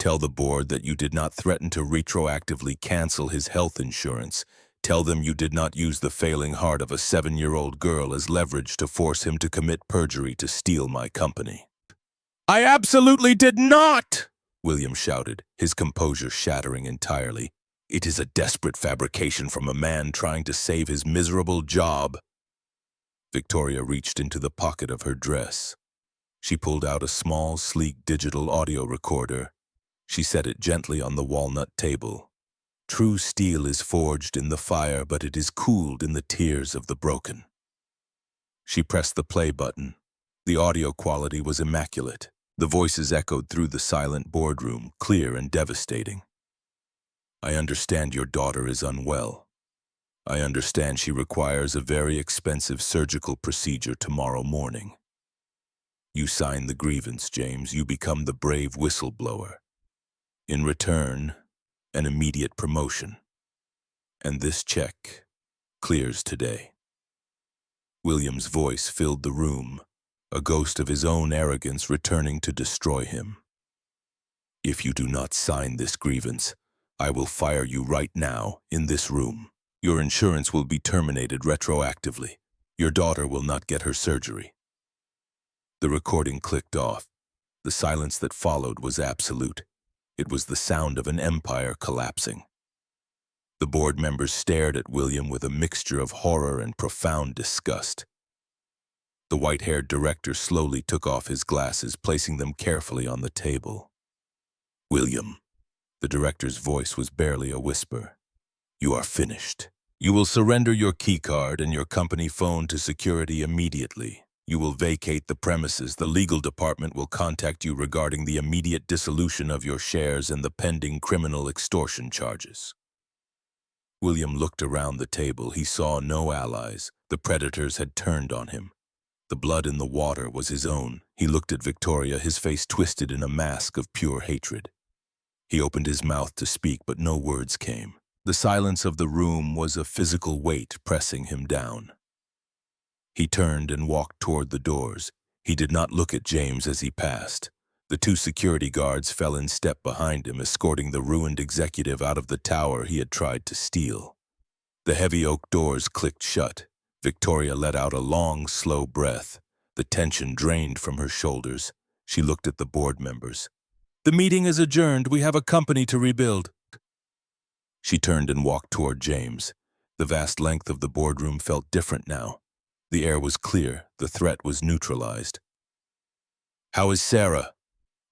Tell the board that you did not threaten to retroactively cancel his health insurance. Tell them you did not use the failing heart of a 7-year-old girl as leverage to force him to commit perjury to steal my company." "I absolutely did not!" William shouted, his composure shattering entirely. "It is a desperate fabrication from a man trying to save his miserable job." Victoria reached into the pocket of her dress. She pulled out a small, sleek digital audio recorder. She set it gently on the walnut table. "True steel is forged in the fire, but it is cooled in the tears of the broken." She pressed the play button. The audio quality was immaculate. The voices echoed through the silent boardroom, clear and devastating. "I understand your daughter is unwell. I understand she requires a very expensive surgical procedure tomorrow morning. You sign the grievance, James. You become the brave whistleblower. In return, an immediate promotion. And this check, clears today. William's voice filled the room, a ghost of his own arrogance returning to destroy him. If you do not sign this grievance, I will fire you right now, in this room. Your insurance will be terminated retroactively. Your daughter will not get her surgery. The recording clicked off. The silence that followed was absolute. It was the sound of an empire collapsing. The board members stared at William with a mixture of horror and profound disgust. The white-haired director slowly took off his glasses, placing them carefully on the table. William, the director's voice was barely a whisper. You are finished. You will surrender your keycard and your company phone to security immediately. You will vacate the premises. The legal department will contact you regarding the immediate dissolution of your shares and the pending criminal extortion charges. William looked around the table. He saw no allies. The predators had turned on him. The blood in the water was his own. He looked at Victoria, his face twisted in a mask of pure hatred. He opened his mouth to speak, but no words came. The silence of the room was a physical weight pressing him down. He turned and walked toward the doors. He did not look at James as he passed. The two security guards fell in step behind him, escorting the ruined executive out of the tower he had tried to steal. The heavy oak doors clicked shut. Victoria let out a long, slow breath. The tension drained from her shoulders. She looked at the board members. The meeting is adjourned. We have a company to rebuild. She turned and walked toward James. The vast length of the boardroom felt different now. The air was clear. The threat was neutralized. How is Sarah?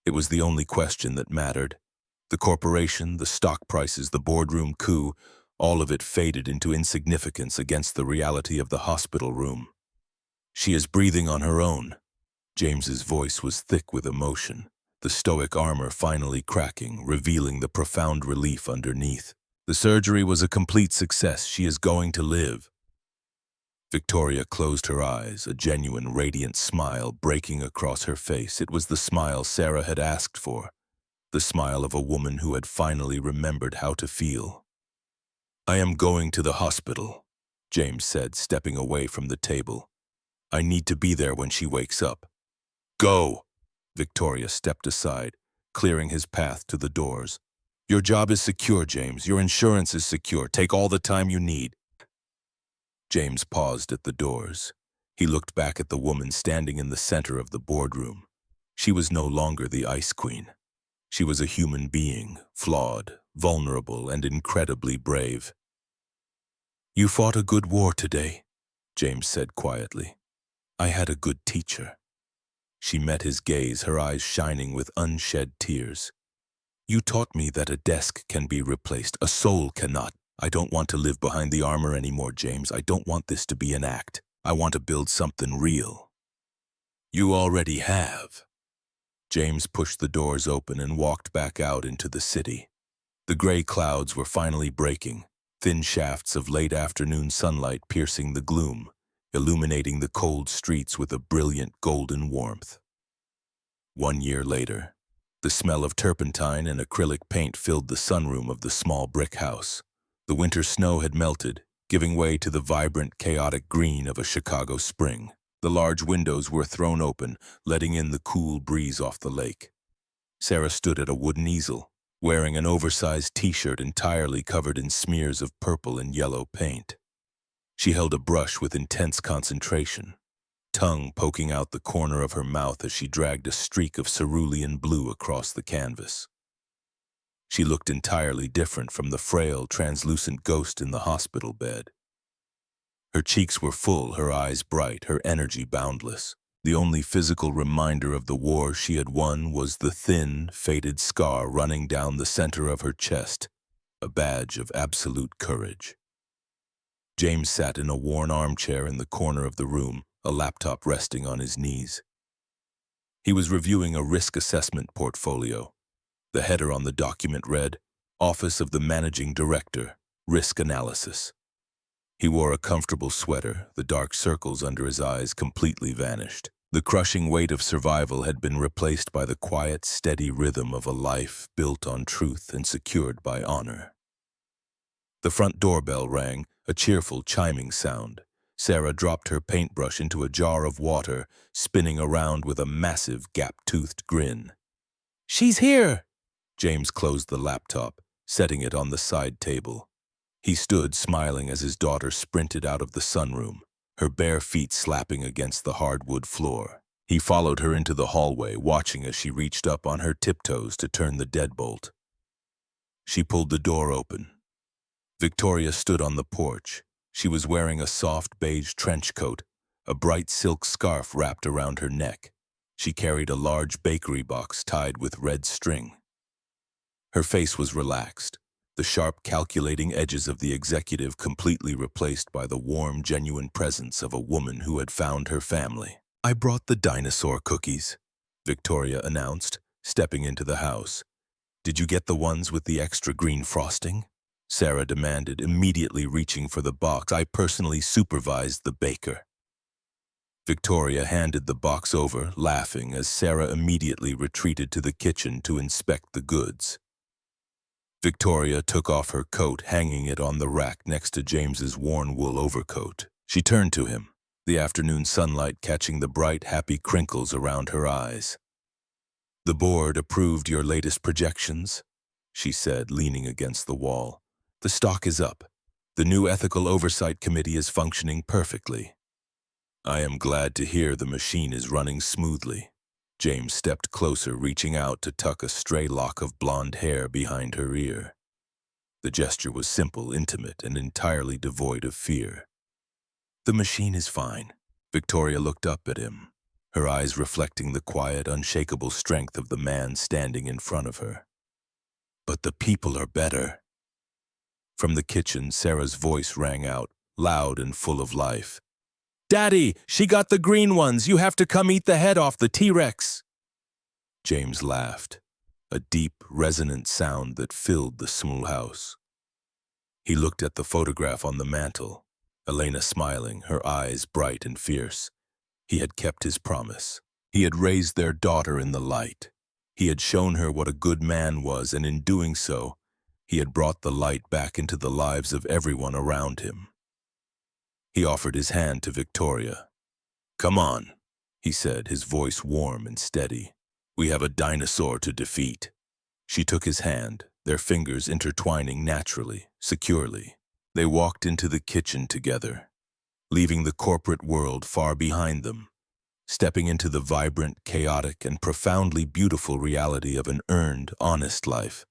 It was the only question that mattered. The corporation, the stock prices, the boardroom coup, all of it faded into insignificance against the reality of the hospital room. She is breathing on her own. James's voice was thick with emotion, the stoic armor finally cracking, revealing the profound relief underneath. The surgery was a complete success. She is going to live. Victoria closed her eyes, a genuine, radiant smile breaking across her face. It was the smile Sarah had asked for, the smile of a woman who had finally remembered how to feel. I am going to the hospital, James said, stepping away from the table. I need to be there when she wakes up. Go! Victoria stepped aside, clearing his path to the doors. Your job is secure, James. Your insurance is secure. Take all the time you need. James paused at the doors. He looked back at the woman standing in the center of the boardroom. She was no longer the Ice Queen. She was a human being, flawed, vulnerable, and incredibly brave. You fought a good war today, James said quietly. I had a good teacher. She met his gaze, her eyes shining with unshed tears. You taught me that a desk can be replaced, a soul cannot. I don't want to live behind the armor anymore, James. I don't want this to be an act. I want to build something real. You already have. James pushed the doors open and walked back out into the city. The gray clouds were finally breaking, thin shafts of late afternoon sunlight piercing the gloom, illuminating the cold streets with a brilliant golden warmth. 1 year later, the smell of turpentine and acrylic paint filled the sunroom of the small brick house. The winter snow had melted, giving way to the vibrant, chaotic green of a Chicago spring. The large windows were thrown open, letting in the cool breeze off the lake. Sarah stood at a wooden easel, wearing an oversized t-shirt entirely covered in smears of purple and yellow paint. She held a brush with intense concentration, tongue poking out the corner of her mouth as she dragged a streak of cerulean blue across the canvas. She looked entirely different from the frail, translucent ghost in the hospital bed. Her cheeks were full, her eyes bright, her energy boundless. The only physical reminder of the war she had won was the thin, faded scar running down the center of her chest, a badge of absolute courage. James sat in a worn armchair in the corner of the room, a laptop resting on his knees. He was reviewing a risk assessment portfolio. The header on the document read, Office of the Managing Director, Risk Analysis. He wore a comfortable sweater, the dark circles under his eyes completely vanished. The crushing weight of survival had been replaced by the quiet, steady rhythm of a life built on truth and secured by honor. The front doorbell rang. A cheerful chiming sound. Sarah dropped her paintbrush into a jar of water, spinning around with a massive gap-toothed grin. "She's here!" James closed the laptop, setting it on the side table. He stood smiling as his daughter sprinted out of the sunroom, her bare feet slapping against the hardwood floor. He followed her into the hallway, watching as she reached up on her tiptoes to turn the deadbolt. She pulled the door open. Victoria stood on the porch. She was wearing a soft beige trench coat, a bright silk scarf wrapped around her neck. She carried a large bakery box tied with red string. Her face was relaxed, the sharp, calculating edges of the executive completely replaced by the warm, genuine presence of a woman who had found her family. "I brought the dinosaur cookies," Victoria announced, stepping into the house. "Did you get the ones with the extra green frosting?" Sarah demanded, immediately reaching for the box. "I personally supervised the baker." Victoria handed the box over, laughing, as Sarah immediately retreated to the kitchen to inspect the goods. Victoria took off her coat, hanging it on the rack next to James's worn wool overcoat. She turned to him, the afternoon sunlight catching the bright, happy crinkles around her eyes. "The board approved your latest projections," she said, leaning against the wall. "The stock is up. The new ethical oversight committee is functioning perfectly." "I am glad to hear the machine is running smoothly." James stepped closer, reaching out to tuck a stray lock of blonde hair behind her ear. The gesture was simple, intimate, and entirely devoid of fear. "The machine is fine." Victoria looked up at him, her eyes reflecting the quiet, unshakable strength of the man standing in front of her. "But the people are better." From the kitchen, Sarah's voice rang out, loud and full of life. "Daddy, she got the green ones! You have to come eat the head off the T-Rex!" James laughed, a deep, resonant sound that filled the small house. He looked at the photograph on the mantel, Elena smiling, her eyes bright and fierce. He had kept his promise. He had raised their daughter in the light. He had shown her what a good man was, and in doing so, he had brought the light back into the lives of everyone around him. He offered his hand to Victoria. "Come on," he said, his voice warm and steady. "We have a dinosaur to defeat." She took his hand, their fingers intertwining naturally, securely. They walked into the kitchen together, leaving the corporate world far behind them, stepping into the vibrant, chaotic, and profoundly beautiful reality of an earned, honest life.